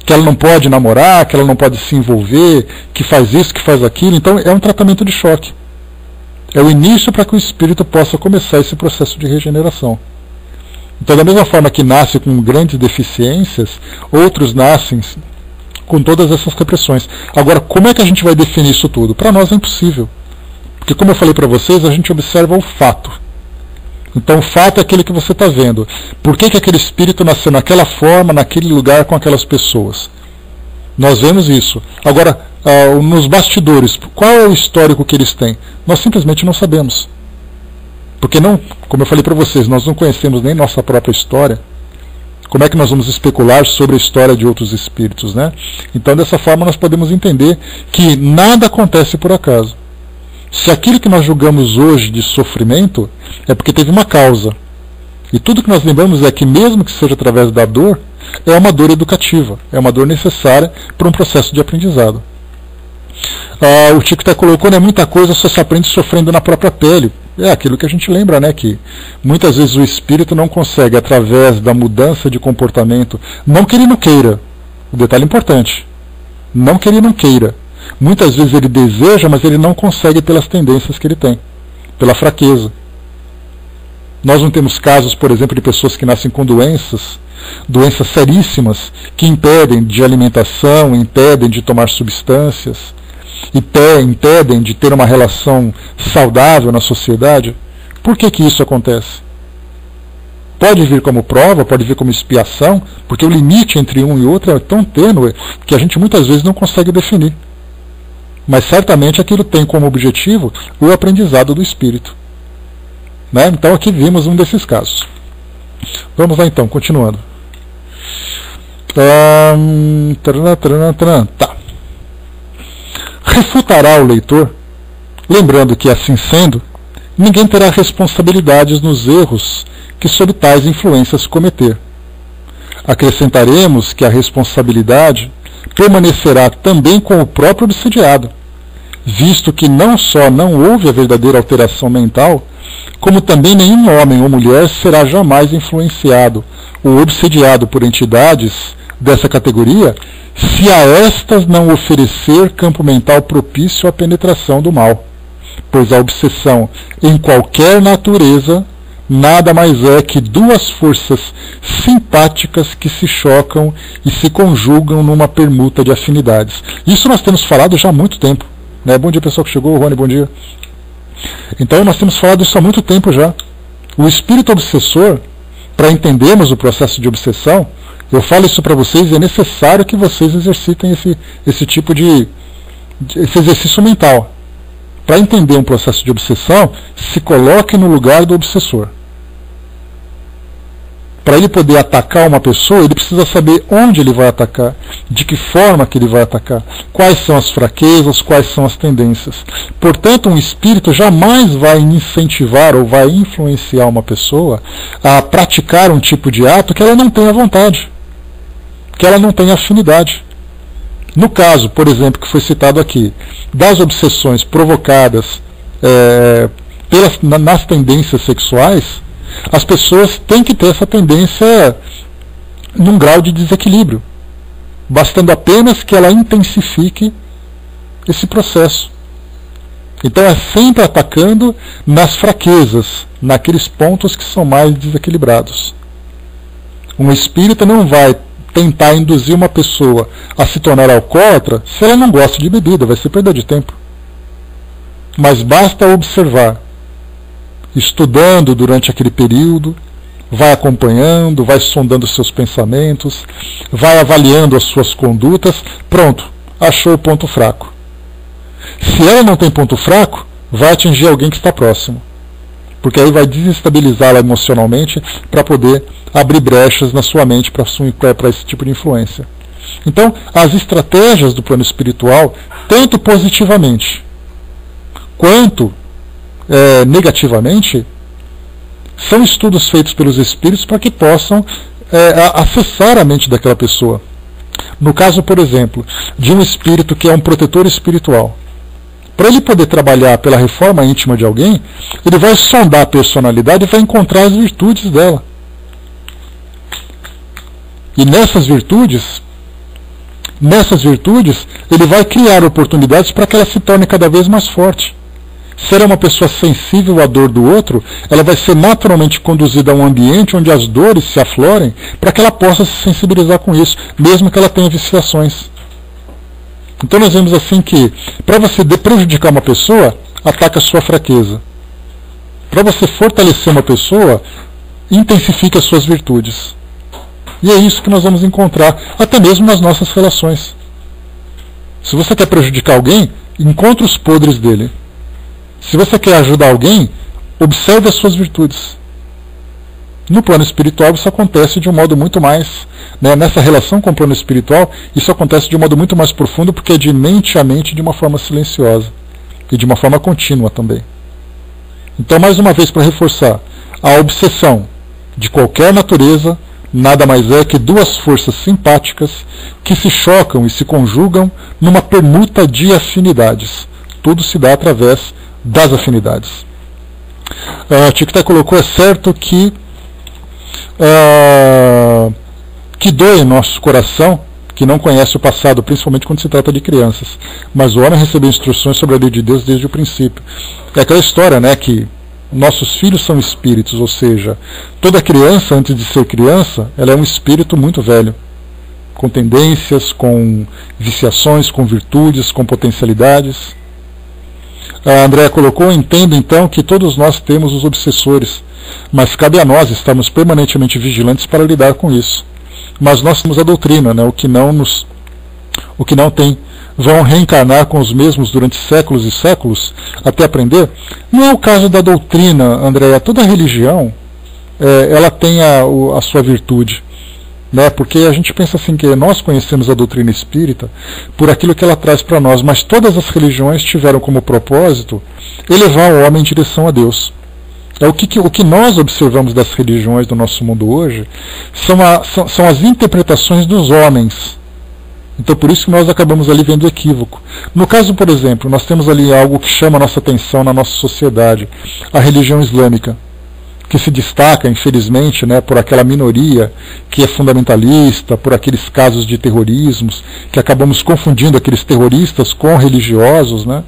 S1: que ela não pode namorar, que ela não pode se envolver, que faz isso, que faz aquilo. Então é um tratamento de choque. É o início para que o espírito possa começar esse processo de regeneração. Então, da mesma forma que nasce com grandes deficiências, outros nascem com todas essas repressões. Agora, como é que a gente vai definir isso tudo? Para nós é impossível. Porque, como eu falei para vocês, a gente observa o fato. Então o fato é aquele que você está vendo. Por que aquele espírito nasceu naquela forma, naquele lugar, com aquelas pessoas? Nós vemos isso. Agora, nos bastidores, qual é o histórico que eles têm? Nós simplesmente não sabemos. Porque, não, como eu falei para vocês, nós não conhecemos nem nossa própria história. Como é que nós vamos especular sobre a história de outros espíritos, né? Então, dessa forma, nós podemos entender que nada acontece por acaso. Se aquilo que nós julgamos hoje de sofrimento é porque teve uma causa. E tudo que nós lembramos é que, mesmo que seja através da dor, é uma dor educativa, é uma dor necessária para um processo de aprendizado. O Chico até colocou, né, muita coisa só se aprende sofrendo na própria pele. É aquilo que a gente lembra, né, que muitas vezes o espírito não consegue, através da mudança de comportamento, não que ele não queira, o detalhe importante, não que ele não queira. Muitas vezes ele deseja, mas ele não consegue pelas tendências que ele tem, pela fraqueza. Nós não temos casos, por exemplo, de pessoas que nascem com doenças seríssimas, que impedem de alimentação, impedem de tomar substâncias, impedem de ter uma relação saudável na sociedade. Por que isso acontece? Pode vir como prova, pode vir como expiação, porque o limite entre um e outro é tão tênue que a gente muitas vezes não consegue definir. Mas certamente aquilo tem como objetivo o aprendizado do espírito. Né? Então aqui vimos um desses casos. Vamos lá então, continuando. Tá. Refutará o leitor, lembrando que, assim sendo, ninguém terá responsabilidades nos erros que sob tais influências cometer. Acrescentaremos que a responsabilidade permanecerá também com o próprio obsediado, visto que não só não houve a verdadeira alteração mental, como também nenhum homem ou mulher será jamais influenciado ou obsediado por entidades dessa categoria, se a estas não oferecer campo mental propício à penetração do mal, pois a obsessão em qualquer natureza nada mais é que duas forças simpáticas que se chocam e se conjugam numa permuta de afinidades. Isso nós temos falado já há muito tempo, né? Bom dia, pessoal que chegou. Rony, bom dia. Então nós temos falado isso há muito tempo já. O espírito obsessor, para entendermos o processo de obsessão, eu falo isso para vocês, é necessário que vocês exercitem esse tipo esse exercício mental. Para entender um processo de obsessão, se coloque no lugar do obsessor. Para ele poder atacar uma pessoa, ele precisa saber onde ele vai atacar, de que forma que ele vai atacar, quais são as fraquezas, quais são as tendências. Portanto, um espírito jamais vai incentivar ou vai influenciar uma pessoa a praticar um tipo de ato que ela não tenha vontade, que ela não tenha afinidade. No caso, por exemplo, que foi citado aqui, das obsessões provocadas nas tendências sexuais, as pessoas têm que ter essa tendência num grau de desequilíbrio, bastando apenas que ela intensifique esse processo. Então é sempre atacando nas fraquezas, naqueles pontos que são mais desequilibrados. Um espírita não vai tentar induzir uma pessoa a se tornar alcoólatra se ela não gosta de bebida, vai ser perda de tempo. Mas basta observar, estudando durante aquele período, vai acompanhando, vai sondando seus pensamentos, vai avaliando as suas condutas, pronto, achou o ponto fraco. Se ela não tem ponto fraco, vai atingir alguém que está próximo, porque aí vai desestabilizá-la emocionalmente para poder abrir brechas na sua mente para esse tipo de influência. Então, as estratégias do plano espiritual, tanto positivamente quanto negativamente, são estudos feitos pelos espíritos para que possam acessar a mente daquela pessoa. No caso, por exemplo, de um espírito que é um protetor espiritual, para ele poder trabalhar pela reforma íntima de alguém, ele vai sondar a personalidade e vai encontrar as virtudes dela. E nessas virtudes, ele vai criar oportunidades para que ela se torne cada vez mais forte. Se ela é uma pessoa sensível à dor do outro, ela vai ser naturalmente conduzida a um ambiente onde as dores se aflorem para que ela possa se sensibilizar com isso, mesmo que ela tenha viciações. Então nós vemos assim que, para você prejudicar uma pessoa, ataca a sua fraqueza. Para você fortalecer uma pessoa, intensifica as suas virtudes. E é isso que nós vamos encontrar, até mesmo nas nossas relações. Se você quer prejudicar alguém, encontre os podres dele. Se você quer ajudar alguém, observe as suas virtudes. No plano espiritual isso acontece de um modo muito mais, nessa relação com o plano espiritual, isso acontece de um modo muito mais profundo, porque é de mente a mente, de uma forma silenciosa e de uma forma contínua também. Então, mais uma vez, para reforçar, a obsessão de qualquer natureza nada mais é que duas forças simpáticas que se chocam e se conjugam numa permuta de afinidades. Tudo se dá através das afinidades. Tiquitá colocou, é certo que dói em nosso coração, que não conhece o passado, principalmente quando se trata de crianças. Mas o homem recebeu instruções sobre a lei de Deus desde o princípio. É aquela história, que nossos filhos são espíritos, ou seja, toda criança, antes de ser criança, ela é um espírito muito velho, com tendências, com viciações, com virtudes, com potencialidades. A Andréa colocou, entendo então que todos nós temos os obsessores, mas cabe a nós estarmos permanentemente vigilantes para lidar com isso. Mas nós temos a doutrina, o que não tem, vão reencarnar com os mesmos durante séculos e séculos até aprender. Não é o caso da doutrina, Andréa. Toda religião ela tem a sua virtude, porque a gente pensa assim que nós conhecemos a doutrina espírita por aquilo que ela traz para nós, mas todas as religiões tiveram como propósito elevar o homem em direção a Deus. O que nós observamos das religiões do nosso mundo hoje são as interpretações dos homens Então por isso que nós acabamos ali vendo equívoco. No caso, por exemplo, nós temos ali algo que chama a nossa atenção na nossa sociedade, a religião islâmica, que se destaca, infelizmente, né, por aquela minoria que é fundamentalista, por aqueles casos de terrorismos, que acabamos confundindo aqueles terroristas com religiosos, né,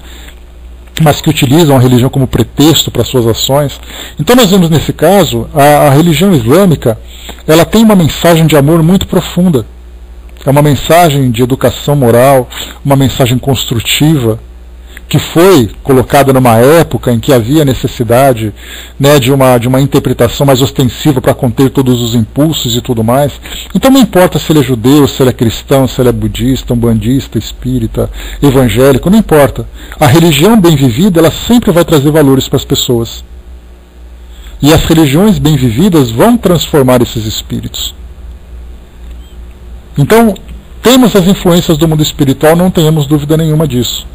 S1: mas que utilizam a religião como pretexto para suas ações. Então nós vemos nesse caso, a religião islâmica, ela tem uma mensagem de amor muito profunda. É uma mensagem de educação moral, uma mensagem construtiva, que foi colocada numa época em que havia necessidade, né, de uma interpretação mais ostensiva para conter todos os impulsos e tudo mais. Então não importa se ele é judeu, se ele é cristão, se ele é budista, umbandista, espírita, evangélico, não importa. A religião bem vivida, ela sempre vai trazer valores para as pessoas. E as religiões bem vividas vão transformar esses espíritos. Então, temos as influências do mundo espiritual, não tenhamos dúvida nenhuma disso.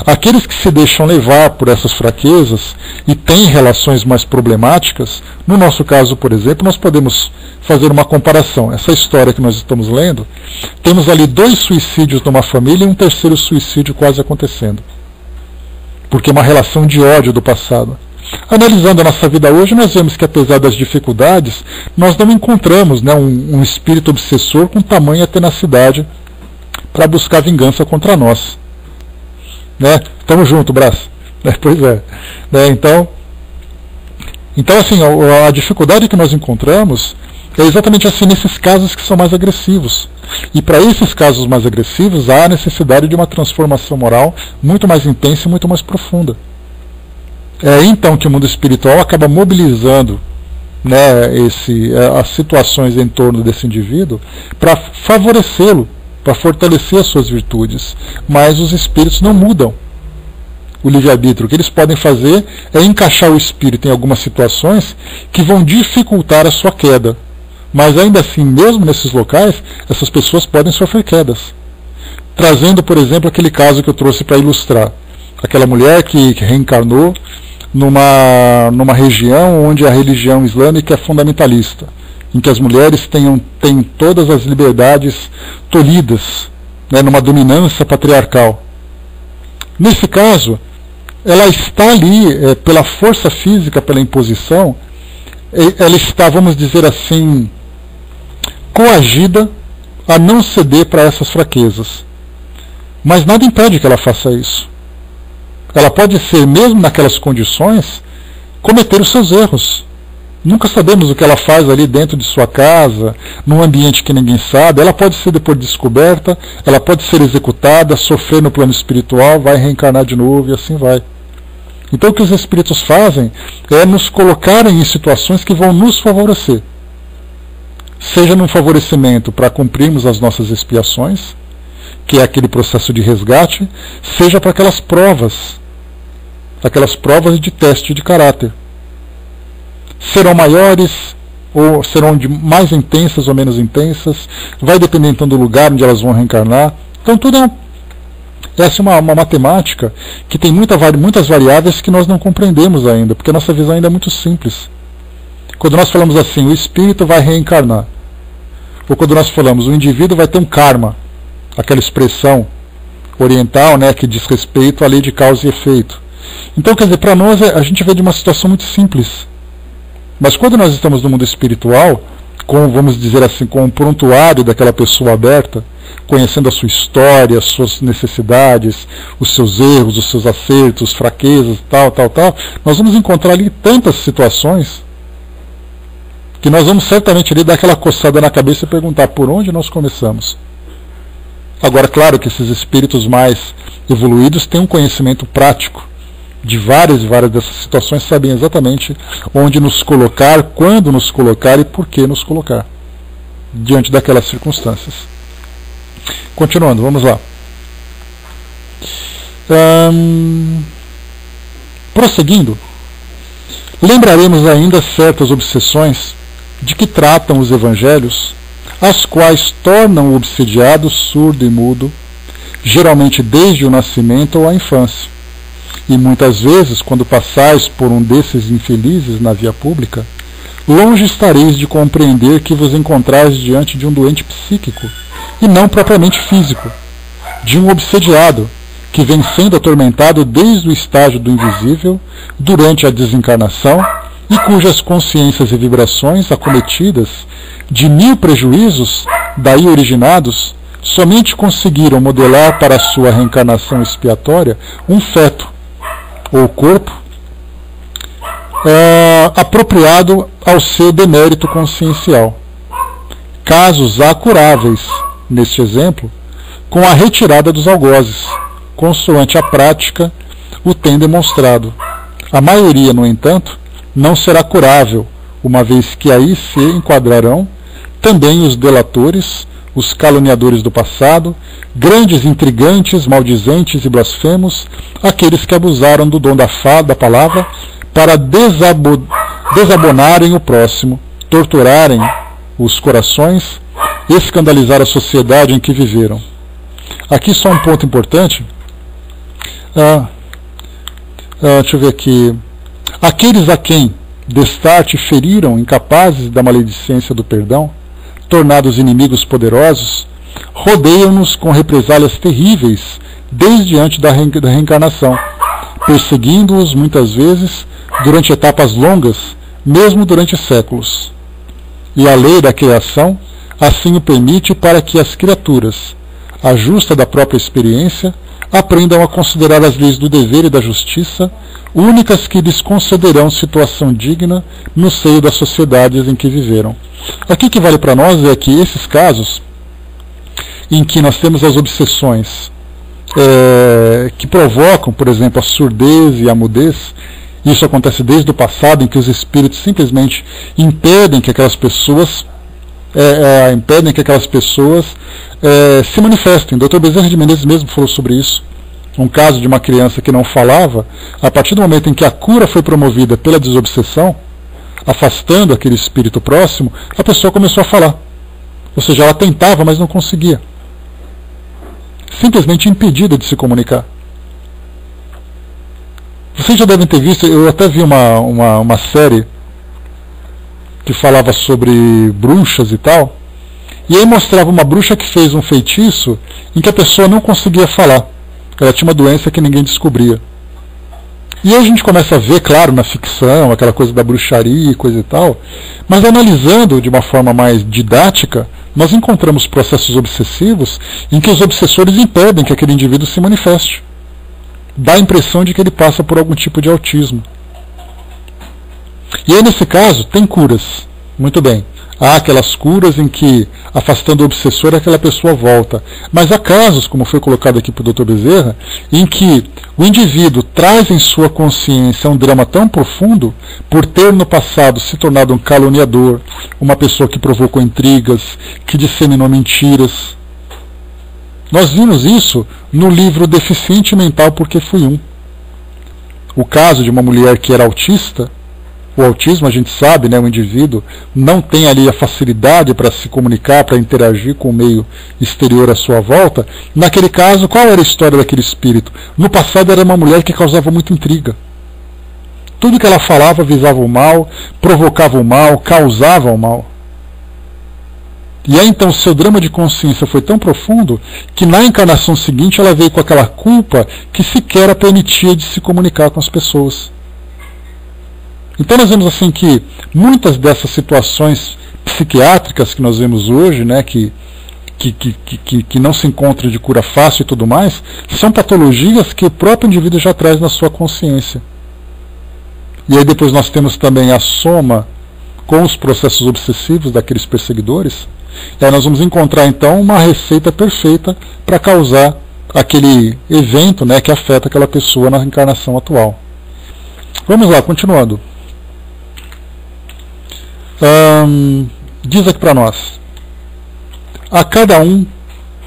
S1: Aqueles que se deixam levar por essas fraquezas e têm relações mais problemáticas, no nosso caso, por exemplo, nós podemos fazer uma comparação. Essa história que nós estamos lendo, temos ali 2 suicídios numa família e um terceiro suicídio quase acontecendo. Porque é uma relação de ódio do passado. Analisando a nossa vida hoje, nós vemos que apesar das dificuldades, nós não encontramos, né, um espírito obsessor com tamanha tenacidade para buscar vingança contra nós. Né? Tamo junto, braço. Pois é. Né? Então assim, a dificuldade que nós encontramos é exatamente assim nesses casos que são mais agressivos. E para esses casos mais agressivos, há a necessidade de uma transformação moral muito mais intensa e muito mais profunda. É então que o mundo espiritual acaba mobilizando, né, as situações em torno desse indivíduo para favorecê-lo, para fortalecer as suas virtudes. Mas os espíritos não mudam o livre-arbítrio. O que eles podem fazer é encaixar o espírito em algumas situações que vão dificultar a sua queda. Mas ainda assim, mesmo nesses locais, essas pessoas podem sofrer quedas. Trazendo, por exemplo, aquele caso que eu trouxe para ilustrar. Aquela mulher que reencarnou numa região onde a religião islâmica é fundamentalista, em que as mulheres têm todas as liberdades tolhidas, né, numa dominância patriarcal. Nesse caso, ela está ali pela força física, pela imposição, ela está, vamos dizer assim, coagida a não ceder para essas fraquezas. Mas nada impede que ela faça isso. Ela pode ser, mesmo naquelas condições, cometer os seus erros. Nunca sabemos o que ela faz ali dentro de sua casa, num ambiente que ninguém sabe. Ela pode ser depois descoberta, ela pode ser executada, sofrer no plano espiritual, vai reencarnar de novo e assim vai. Então o que os espíritos fazem é nos colocarem em situações que vão nos favorecer. Seja num favorecimento para cumprirmos as nossas expiações, que é aquele processo de resgate, seja para aquelas provas de teste de caráter. Serão maiores ou serão mais intensas ou menos intensas, vai depender então do lugar onde elas vão reencarnar. Então tudo essa é uma matemática que tem muitas variáveis que nós não compreendemos ainda, porque a nossa visão ainda é muito simples. Quando nós falamos assim, o espírito vai reencarnar, ou quando nós falamos, o indivíduo vai ter um karma, aquela expressão oriental, né, que diz respeito à lei de causa e efeito. Então, quer dizer, para nós a gente vê de uma situação muito simples. Mas quando nós estamos no mundo espiritual, vamos dizer assim, com o prontuário daquela pessoa aberta, conhecendo a sua história, as suas necessidades, os seus erros, os seus acertos, fraquezas, tal, nós vamos encontrar ali tantas situações que nós vamos certamente ali dar aquela coçada na cabeça e perguntar por onde nós começamos. Agora, claro que esses espíritos mais evoluídos têm um conhecimento prático de várias e várias dessas situações, sabem exatamente onde nos colocar, quando nos colocar e por que nos colocar diante daquelas circunstâncias. Continuando, vamos lá. Prosseguindo, lembraremos ainda certas obsessões de que tratam os evangelhos, as quais tornam o obsediado surdo e mudo, geralmente desde o nascimento ou a infância. E muitas vezes, quando passais por um desses infelizes na via pública, longe estareis de compreender que vos encontrais diante de um doente psíquico, e não propriamente físico, de um obsediado, que vem sendo atormentado desde o estágio do invisível, durante a desencarnação, e cujas consciências e vibrações acometidas de 1000 prejuízos, daí originados, somente conseguiram modelar para a sua reencarnação expiatória um feto, ou corpo, apropriado ao seu demérito consciencial. Casos há curáveis, neste exemplo, com a retirada dos algozes, consoante a prática o tem demonstrado. A maioria, no entanto, não será curável, uma vez que aí se enquadrarão também os delatores, os caluniadores do passado, grandes intrigantes, maldizentes e blasfemos, aqueles que abusaram do dom da palavra para desabonarem o próximo, torturarem os corações, escandalizar a sociedade em que viveram. Aqui só um ponto importante. Deixa eu ver aqui. Aqueles a quem destarte feriram, incapazes da maledicência do perdão, tornados inimigos poderosos, rodeiam-nos com represálias terríveis desde antes da reencarnação, perseguindo-os muitas vezes durante etapas longas, mesmo durante séculos. E a lei da criação assim o permite para que as criaturas, à justa da própria experiência, aprendam a considerar as leis do dever e da justiça únicas que lhes concederão situação digna no seio das sociedades em que viveram. Aqui que vale para nós é que esses casos em que nós temos as obsessões que provocam, por exemplo, a surdez e a mudez, isso acontece desde o passado, em que os espíritos simplesmente impedem que aquelas pessoas se manifestem. Dr. Bezerra de Menezes mesmo falou sobre isso. Um caso de uma criança que não falava, a partir do momento em que a cura foi promovida pela desobsessão, afastando aquele espírito próximo, a pessoa começou a falar. Ou seja, ela tentava, mas não conseguia. Simplesmente impedida de se comunicar. Vocês já devem ter visto, eu até vi uma série que falava sobre bruxas e tal, e aí mostrava uma bruxa que fez um feitiço em que a pessoa não conseguia falar. Ela tinha uma doença que ninguém descobria. E aí a gente começa a ver, claro, na ficção, aquela coisa da bruxaria e coisa e tal, mas analisando de uma forma mais didática, nós encontramos processos obsessivos em que os obsessores impedem que aquele indivíduo se manifeste. Dá a impressão de que ele passa por algum tipo de autismo. E aí, nesse caso, tem curas. Muito bem. Há aquelas curas em que, afastando o obsessor, aquela pessoa volta. Mas há casos, como foi colocado aqui pelo Dr. Bezerra, em que o indivíduo traz em sua consciência um drama tão profundo, por ter no passado se tornado um caluniador, uma pessoa que provocou intrigas, que disseminou mentiras. Nós vimos isso no livro Deficiente Mental Porque Fui Um. O caso de uma mulher que era autista. O autismo, a gente sabe, né, o indivíduo não tem ali a facilidade para se comunicar, para interagir com o meio exterior à sua volta. Naquele caso, qual era a história daquele espírito? No passado era uma mulher que causava muita intriga. Tudo que ela falava visava o mal, provocava o mal, causava o mal. E aí então seu drama de consciência foi tão profundo que na encarnação seguinte ela veio com aquela culpa que sequer a permitia de se comunicar com as pessoas. Então nós vemos assim que muitas dessas situações psiquiátricas que nós vemos hoje, né, que não se encontram de cura fácil e tudo mais, são patologias que o próprio indivíduo já traz na sua consciência. E aí depois nós temos também a soma com os processos obsessivos daqueles perseguidores, e aí nós vamos encontrar então uma receita perfeita para causar aquele evento, né, que afeta aquela pessoa na encarnação atual. Vamos lá, continuando. Diz aqui para nós: a cada um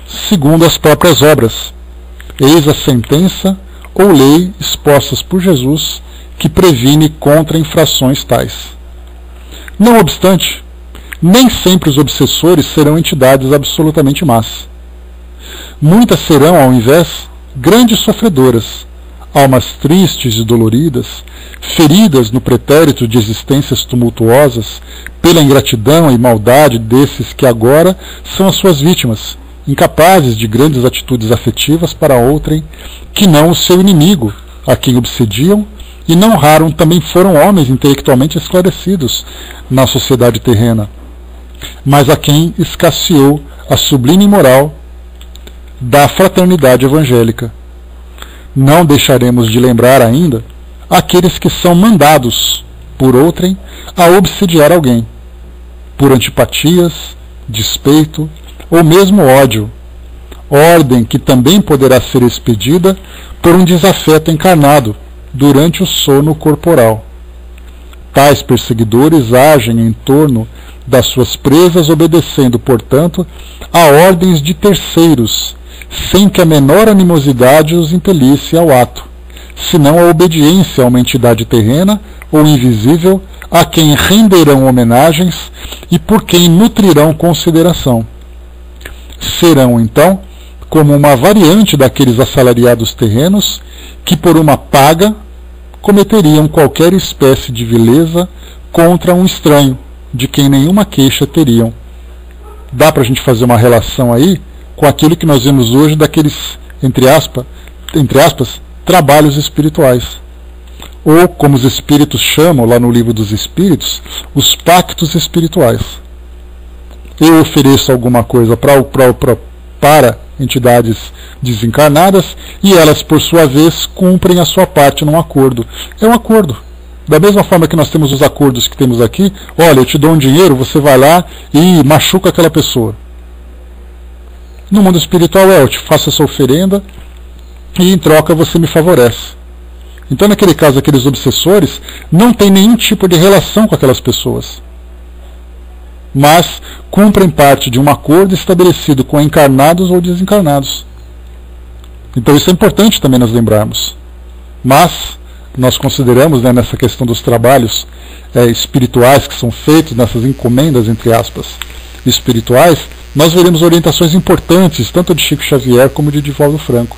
S1: segundo as próprias obras, eis a sentença ou lei expostas por Jesus, que previne contra infrações tais. Não obstante, nem sempre os obsessores serão entidades absolutamente más. Muitas serão, ao invés, grandes sofredoras, almas tristes e doloridas, feridas no pretérito de existências tumultuosas, pela ingratidão e maldade desses que agora são as suas vítimas, incapazes de grandes atitudes afetivas para outrem que não o seu inimigo, a quem obsediam, e não raro também foram homens intelectualmente esclarecidos na sociedade terrena, mas a quem escasseou a sublime moral da fraternidade evangélica. Não deixaremos de lembrar ainda aqueles que são mandados por outrem a obsediar alguém, por antipatias, despeito ou mesmo ódio, ordem que também poderá ser expedida por um desafeto encarnado durante o sono corporal. Tais perseguidores agem em torno das suas presas, obedecendo, portanto, a ordens de terceiros, sem que a menor animosidade os impelisse ao ato, senão a obediência a uma entidade terrena ou invisível a quem renderão homenagens e por quem nutrirão consideração. Serão, então, como uma variante daqueles assalariados terrenos que, por uma paga, cometeriam qualquer espécie de vileza contra um estranho, de quem nenhuma queixa teriam. Dá para a gente fazer uma relação aí com aquilo que nós vemos hoje daqueles, entre aspas, trabalhos espirituais. Ou, como os espíritos chamam lá no Livro dos Espíritos, os pactos espirituais. Eu ofereço alguma coisa para entidades desencarnadas e elas, por sua vez, cumprem a sua parte num acordo. É um acordo. Da mesma forma que nós temos os acordos que temos aqui, olha, eu te dou um dinheiro, você vai lá e machuca aquela pessoa. No mundo espiritual eu te faço essa oferenda e em troca você me favorece. Então, naquele caso, aqueles obsessores não têm nenhum tipo de relação com aquelas pessoas, mas cumprem parte de um acordo estabelecido com encarnados ou desencarnados. Então isso é importante também nós lembrarmos. Mas nós consideramos, né, nessa questão dos trabalhos espirituais que são feitos, nessas encomendas, entre aspas, espirituais, nós veremos orientações importantes, tanto de Chico Xavier como de Divaldo Franco.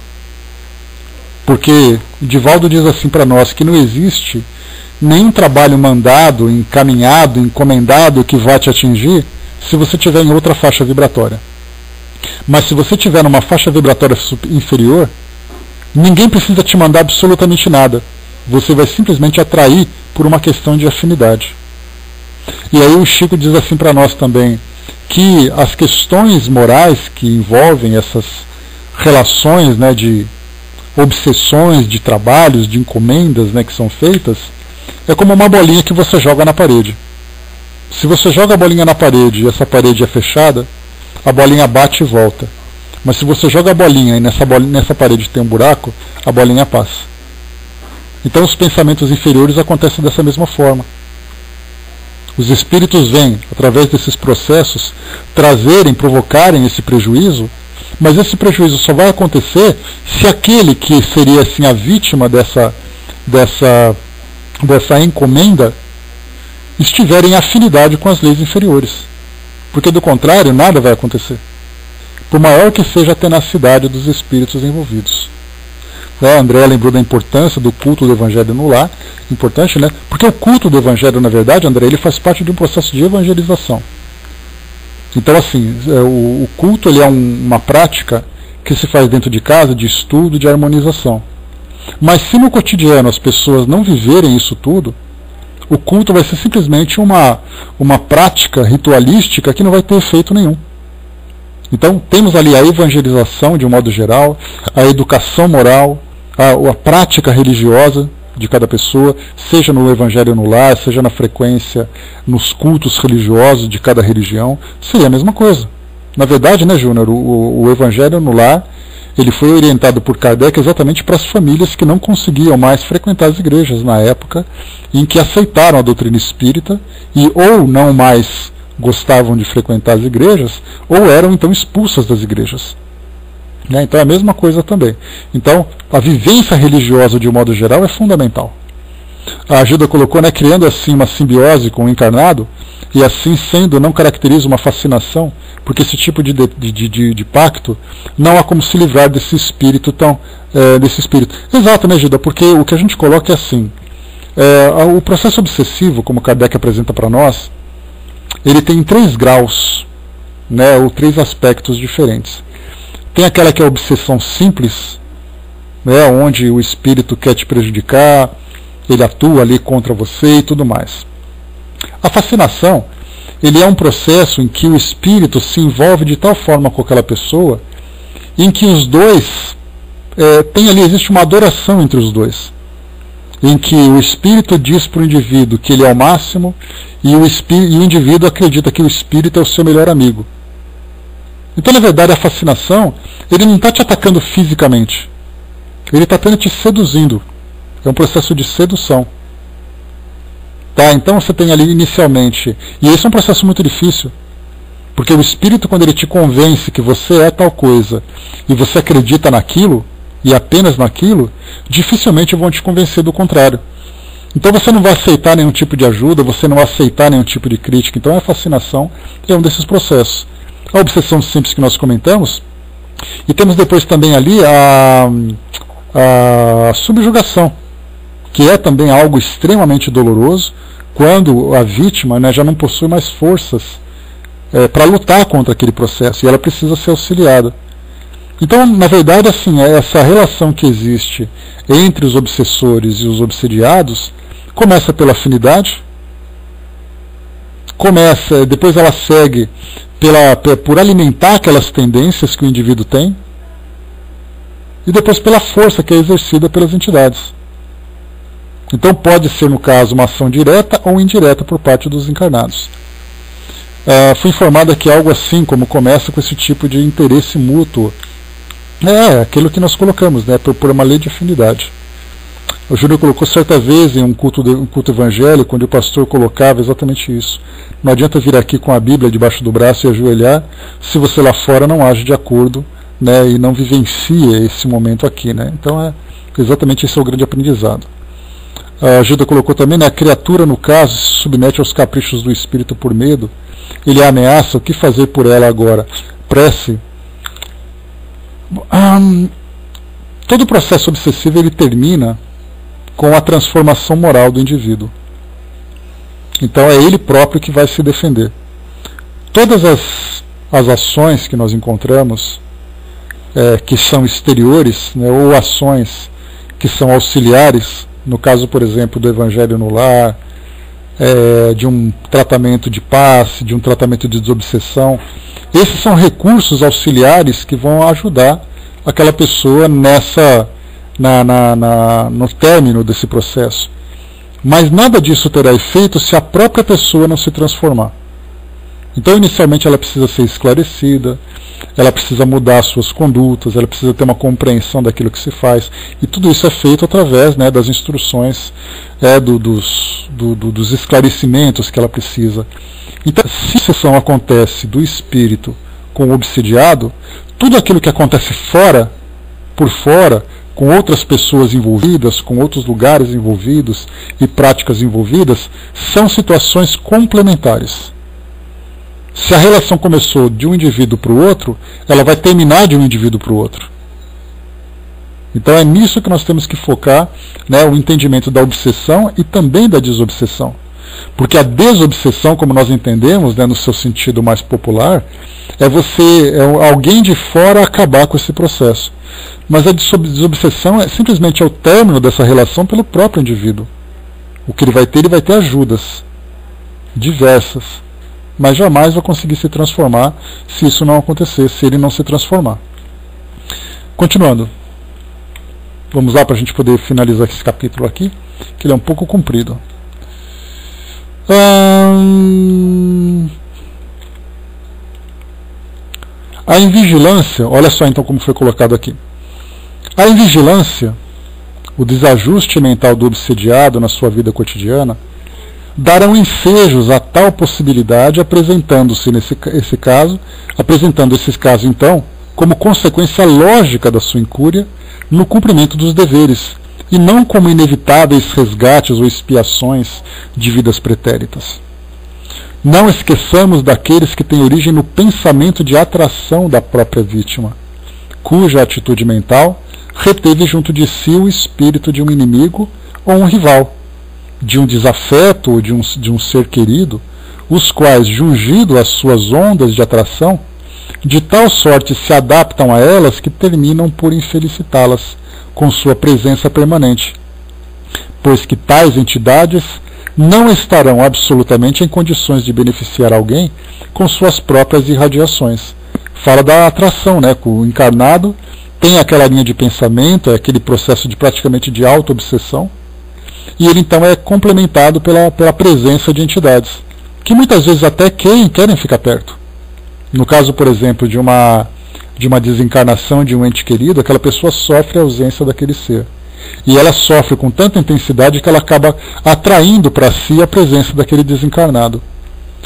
S1: Porque Divaldo diz assim para nós que não existe nenhum trabalho mandado, encaminhado, encomendado que vá te atingir se você estiver em outra faixa vibratória. Mas se você estiver numa faixa vibratória inferior, ninguém precisa te mandar absolutamente nada. Você vai simplesmente atrair por uma questão de afinidade. E aí o Chico diz assim para nós também, que as questões morais que envolvem essas relações, né, de obsessões, de trabalhos, de encomendas, né, que são feitas, é como uma bolinha que você joga na parede. Se você joga a bolinha na parede e essa parede é fechada, a bolinha bate e volta. Mas se você joga a bolinha e nessa parede tem um buraco, a bolinha passa. Então os pensamentos inferiores acontecem dessa mesma forma. Os espíritos vêm, através desses processos, provocarem esse prejuízo, mas esse prejuízo só vai acontecer se aquele que seria assim a vítima dessa encomenda estiver em afinidade com as leis inferiores. Porque do contrário, nada vai acontecer. Por maior que seja a tenacidade dos espíritos envolvidos. André lembrou da importância do culto do Evangelho no lar. Importante, né? Porque o culto do Evangelho, na verdade, André, ele faz parte de um processo de evangelização. Então, assim, o culto ele é uma prática que se faz dentro de casa, de estudo, de harmonização. Mas se no cotidiano as pessoas não viverem isso tudo, o culto vai ser simplesmente uma prática ritualística que não vai ter efeito nenhum. Então, temos ali a evangelização, de um modo geral, a educação moral, a prática religiosa de cada pessoa, seja no Evangelho no lar, seja na frequência, nos cultos religiosos de cada religião, seria a mesma coisa. Na verdade, né, Júnior, o Evangelho no lar, ele foi orientado por Kardec exatamente para as famílias que não conseguiam mais frequentar as igrejas na época em que aceitaram a doutrina espírita e ou não mais gostavam de frequentar as igrejas, ou eram então expulsas das igrejas. Então é a mesma coisa também. Então a vivência religiosa de um modo geral é fundamental. A Ajuda colocou, né, criando assim uma simbiose com o encarnado, e assim sendo não caracteriza uma fascinação, porque esse tipo de pacto não há como se livrar desse espírito desse espírito. Exato, né, Gilda? Porque o que a gente coloca é assim, o processo obsessivo, como Kardec apresenta para nós, ele tem 3 graus, né, ou 3 aspectos diferentes. Tem aquela que é a obsessão simples, né, onde o espírito quer te prejudicar, ele atua ali contra você e tudo mais. A fascinação, ele é um processo em que o espírito se envolve de tal forma com aquela pessoa, em que os dois, existe uma adoração entre os dois, em que o espírito diz para o indivíduo que ele é o máximo, e o indivíduo acredita que o espírito é o seu melhor amigo. Então, na verdade, a fascinação, ele não está te atacando fisicamente, ele está apenas te seduzindo. É um processo de sedução. Tá? Então você tem ali inicialmente, e esse é um processo muito difícil, porque o espírito, quando ele te convence que você é tal coisa, e você acredita naquilo, e apenas naquilo, dificilmente vão te convencer do contrário. Então você não vai aceitar nenhum tipo de ajuda, você não vai aceitar nenhum tipo de crítica. Então a fascinação é um desses processos. A obsessão simples que nós comentamos, e temos depois também ali a subjugação, que é também algo extremamente doloroso, quando a vítima, né, já não possui mais forças para lutar contra aquele processo, e ela precisa ser auxiliada. Então, na verdade, assim, essa relação que existe entre os obsessores e os obsediados começa pela afinidade, depois ela segue por alimentar aquelas tendências que o indivíduo tem, e depois pela força que é exercida pelas entidades. Então pode ser, no caso, uma ação direta ou indireta por parte dos encarnados. Fui informado que algo assim como começa com esse tipo de interesse mútuo. É aquilo que nós colocamos, né, por uma lei de afinidade. O Júnior colocou certa vez em um culto evangélico, onde o pastor colocava exatamente isso. Não adianta vir aqui com a Bíblia debaixo do braço e ajoelhar, se você lá fora não age de acordo, né, e não vivencia esse momento aqui. Né? Então, exatamente esse é o grande aprendizado. A Gilda colocou também, né, a criatura, no caso, se submete aos caprichos do espírito por medo, ele a ameaça, o que fazer por ela agora? Prece. Todo o processo obsessivo ele termina com a transformação moral do indivíduo. Então é ele próprio que vai se defender. Todas as ações que nós encontramos, que são exteriores, né, ou ações que são auxiliares, no caso, por exemplo, do Evangelho no Lar, de um tratamento de paz, de um tratamento de desobsessão, esses são recursos auxiliares que vão ajudar aquela pessoa no término desse processo. Mas nada disso terá efeito se a própria pessoa não se transformar. Então, inicialmente, ela precisa ser esclarecida, ela precisa mudar suas condutas, ela precisa ter uma compreensão daquilo que se faz. E tudo isso é feito através, né, das instruções, dos esclarecimentos que ela precisa. Então, se a sessão acontece do espírito com o obsidiado, tudo aquilo que acontece por fora, com outras pessoas envolvidas, com outros lugares envolvidos e práticas envolvidas, são situações complementares. Se a relação começou de um indivíduo para o outro, ela vai terminar de um indivíduo para o outro. Então é nisso que nós temos que focar, né, o entendimento da obsessão e também da desobsessão. Porque a desobsessão, como nós entendemos, né, no seu sentido mais popular, é alguém de fora acabar com esse processo. Mas a desobsessão é simplesmente o término dessa relação pelo próprio indivíduo. O que ele vai ter ajudas diversas, mas jamais vai conseguir se transformar se isso não acontecer, se ele não se transformar. Continuando. Vamos lá para a gente poder finalizar esse capítulo aqui, que ele é um pouco comprido. A invigilância, olha só então como foi colocado aqui. A invigilância, o desajuste mental do obsediado na sua vida cotidiana, darão ensejos a tal possibilidade, apresentando esse caso então como consequência lógica da sua incúria no cumprimento dos deveres, e não como inevitáveis resgates ou expiações de vidas pretéritas. Não esqueçamos daqueles que têm origem no pensamento de atração da própria vítima, cuja atitude mental reteve junto de si o espírito de um inimigo ou um rival, de um desafeto ou de um ser querido, os quais, jungido às suas ondas de atração, de tal sorte se adaptam a elas que terminam por infelicitá-las com sua presença permanente, pois que tais entidades não estarão absolutamente em condições de beneficiar alguém com suas próprias irradiações. Fala da atração, né? O encarnado tem aquela linha de pensamento, é aquele processo de praticamente de auto-obsessão, e ele então é complementado pela presença de entidades, que muitas vezes até querem ficar perto. No caso, por exemplo, de uma desencarnação de um ente querido, aquela pessoa sofre a ausência daquele ser. E ela sofre com tanta intensidade que ela acaba atraindo para si a presença daquele desencarnado.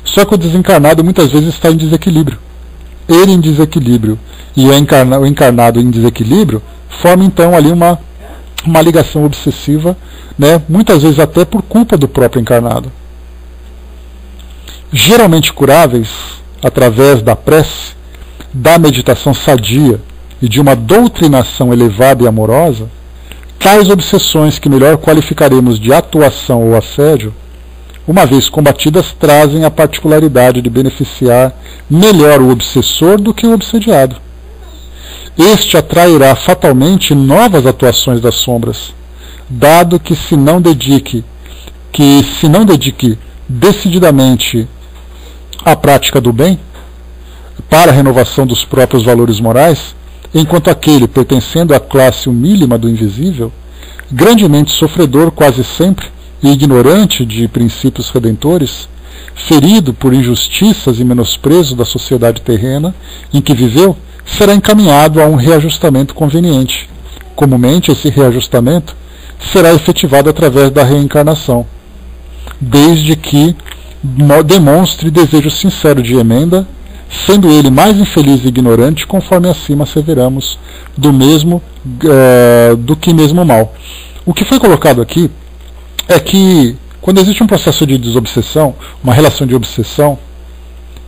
S1: Só que o desencarnado muitas vezes está em desequilíbrio. Ele em desequilíbrio e o encarnado em desequilíbrio forma então ali uma ligação obsessiva, né? Muitas vezes até por culpa do próprio encarnado. Geralmente curáveis através da prece, da meditação sadia e de uma doutrinação elevada e amorosa, tais obsessões que melhor qualificaremos de atuação ou assédio, uma vez combatidas, trazem a particularidade de beneficiar melhor o obsessor do que o obsediado. Este atrairá fatalmente novas atuações das sombras, dado que se não dedique decididamente à prática do bem, para a renovação dos próprios valores morais, enquanto aquele, pertencendo à classe humílima do invisível, grandemente sofredor quase sempre e ignorante de princípios redentores, ferido por injustiças e menosprezo da sociedade terrena em que viveu, será encaminhado a um reajustamento conveniente. Comumente, esse reajustamento será efetivado através da reencarnação, desde que demonstre desejo sincero de emenda, sendo ele mais infeliz e ignorante, conforme acima asseveramos, do que mesmo mal. O que foi colocado aqui é que, quando existe um processo de desobsessão, uma relação de obsessão,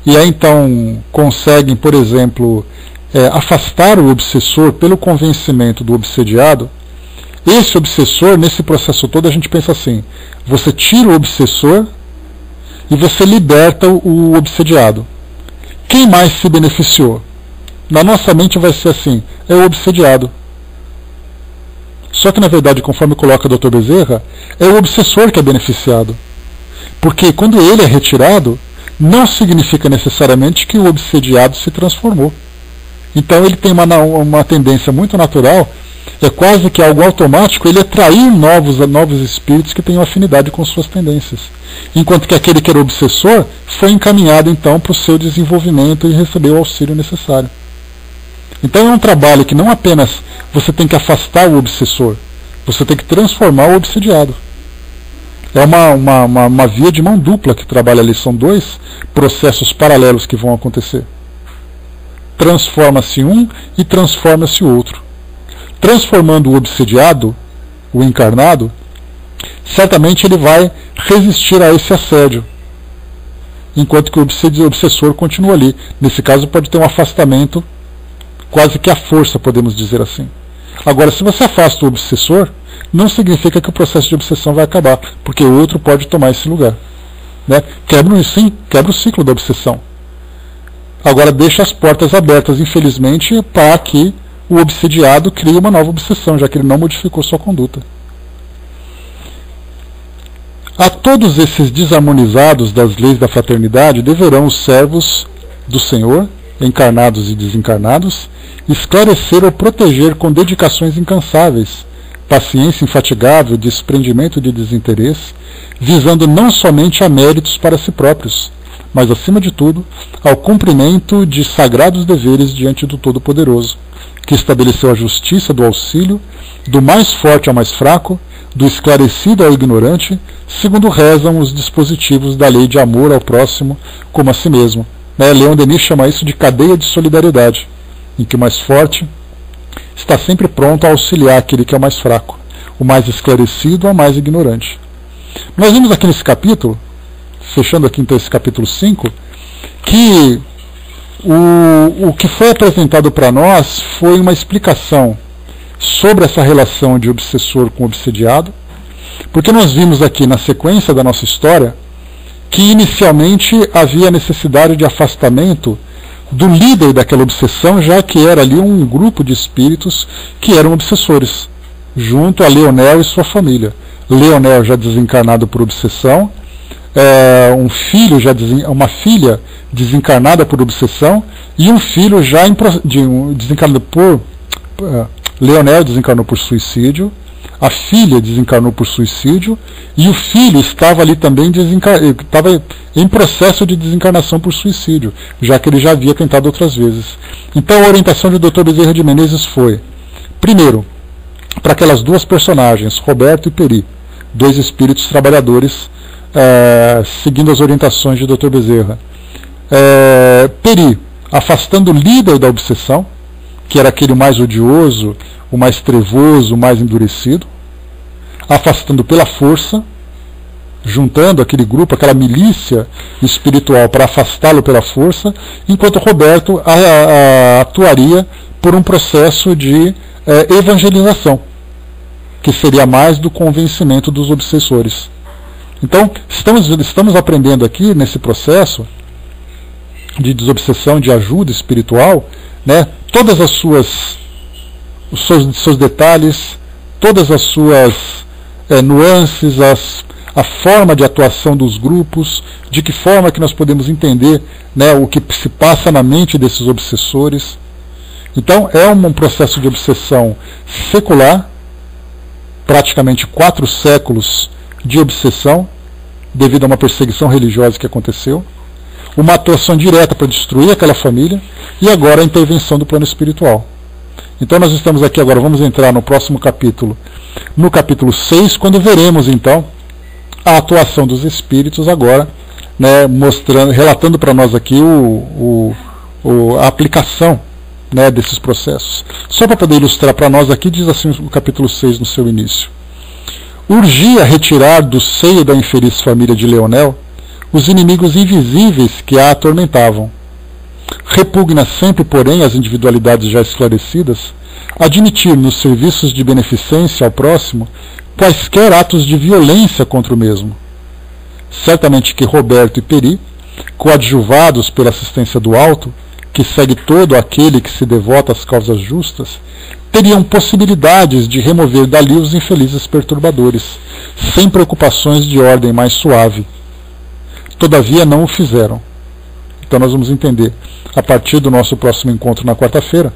S1: e aí então conseguem, por exemplo, afastar o obsessor pelo convencimento do obsediado, esse obsessor, nesse processo todo, a gente pensa assim: você tira o obsessor e você liberta o obsediado. Quem mais se beneficiou? Na nossa mente vai ser assim: é o obsediado. Só que, na verdade, conforme coloca o Dr. Bezerra, é o obsessor que é beneficiado. Porque quando ele é retirado, não significa necessariamente que o obsediado se transformou. Então ele tem uma tendência muito natural, é quase que algo automático, ele atrair novos espíritos que tenham afinidade com suas tendências. Enquanto que aquele que era obsessor foi encaminhado então para o seu desenvolvimento e recebeu o auxílio necessário. Então é um trabalho que não apenas você tem que afastar o obsessor, você tem que transformar o obsediado. É uma via de mão dupla que trabalha ali, são dois processos paralelos que vão acontecer. Transforma-se um e transforma-se o outro. Transformando o obsediado, o encarnado, certamente ele vai resistir a esse assédio, enquanto que o obsessor continua ali. Nesse caso pode ter um afastamento quase que à força, podemos dizer assim. Agora, se você afasta o obsessor, não significa que o processo de obsessão vai acabar, porque o outro pode tomar esse lugar, né? Quebra o ciclo da obsessão. Agora deixa as portas abertas, infelizmente, para que o obsediado crie uma nova obsessão, já que ele não modificou sua conduta. A todos esses desarmonizados das leis da fraternidade deverão os servos do Senhor, encarnados e desencarnados, esclarecer ou proteger com dedicações incansáveis, paciência infatigável, desprendimento de desinteresse, visando não somente a méritos para si próprios, mas, acima de tudo, ao cumprimento de sagrados deveres diante do Todo-Poderoso, que estabeleceu a justiça do auxílio, do mais forte ao mais fraco, do esclarecido ao ignorante, segundo rezam os dispositivos da lei de amor ao próximo como a si mesmo. Leon Denis chama isso de cadeia de solidariedade, em que o mais forte está sempre pronto a auxiliar aquele que é o mais fraco, o mais esclarecido ao mais ignorante. Nós vimos aqui nesse capítulo, fechando aqui então esse capítulo 5, que o que foi apresentado para nós foi uma explicação sobre essa relação de obsessor com obsediado, porque nós vimos aqui na sequência da nossa história que inicialmente havia necessidade de afastamento do líder daquela obsessão, já que era ali um grupo de espíritos que eram obsessores, junto a Leonel e sua família. Leonel já desencarnado por obsessão, uma filha desencarnada por obsessão e um filho já desencarnado por... Leonel desencarnou por suicídio, a filha desencarnou por suicídio e o filho estava ali também estava em processo de desencarnação por suicídio, já que ele já havia tentado outras vezes. Então a orientação do Dr. Bezerra de Menezes foi, primeiro, para aquelas duas personagens, Roberto e Peri, dois espíritos trabalhadores, seguindo as orientações de Dr. Bezerra. Peri, afastando o líder da obsessão, que era aquele mais odioso, o mais trevoso, o mais endurecido, afastando pela força, juntando aquele grupo, aquela milícia espiritual para afastá-lo pela força, enquanto Roberto atuaria por um processo de evangelização, que seria mais do convencimento dos obsessores. Então, estamos aprendendo aqui, nesse processo de desobsessão, de ajuda espiritual, né, todas as os seus detalhes, todas as suas nuances, a forma de atuação dos grupos, de que forma que nós podemos entender, né, o que se passa na mente desses obsessores. Então é um processo de obsessão secular, praticamente 4 séculos de obsessão, devido a uma perseguição religiosa que aconteceu, uma atuação direta para destruir aquela família, e agora a intervenção do plano espiritual. Então nós estamos aqui agora, vamos entrar no próximo capítulo, no capítulo 6, quando veremos então a atuação dos espíritos agora, né, relatando para nós aqui a aplicação, né, desses processos. Só para poder ilustrar para nós aqui, diz assim o capítulo 6 no seu início: urgia retirar do seio da infeliz família de Leonel os inimigos invisíveis que a atormentavam. Repugna sempre, porém, as individualidades já esclarecidas, admitir nos serviços de beneficência ao próximo quaisquer atos de violência contra o mesmo. Certamente que Roberto e Peri, coadjuvados pela assistência do alto, que segue todo aquele que se devota às causas justas, teriam possibilidades de remover dali os infelizes perturbadores, sem preocupações de ordem mais suave. Todavia não o fizeram. Então nós vamos entender, a partir do nosso próximo encontro na quarta-feira,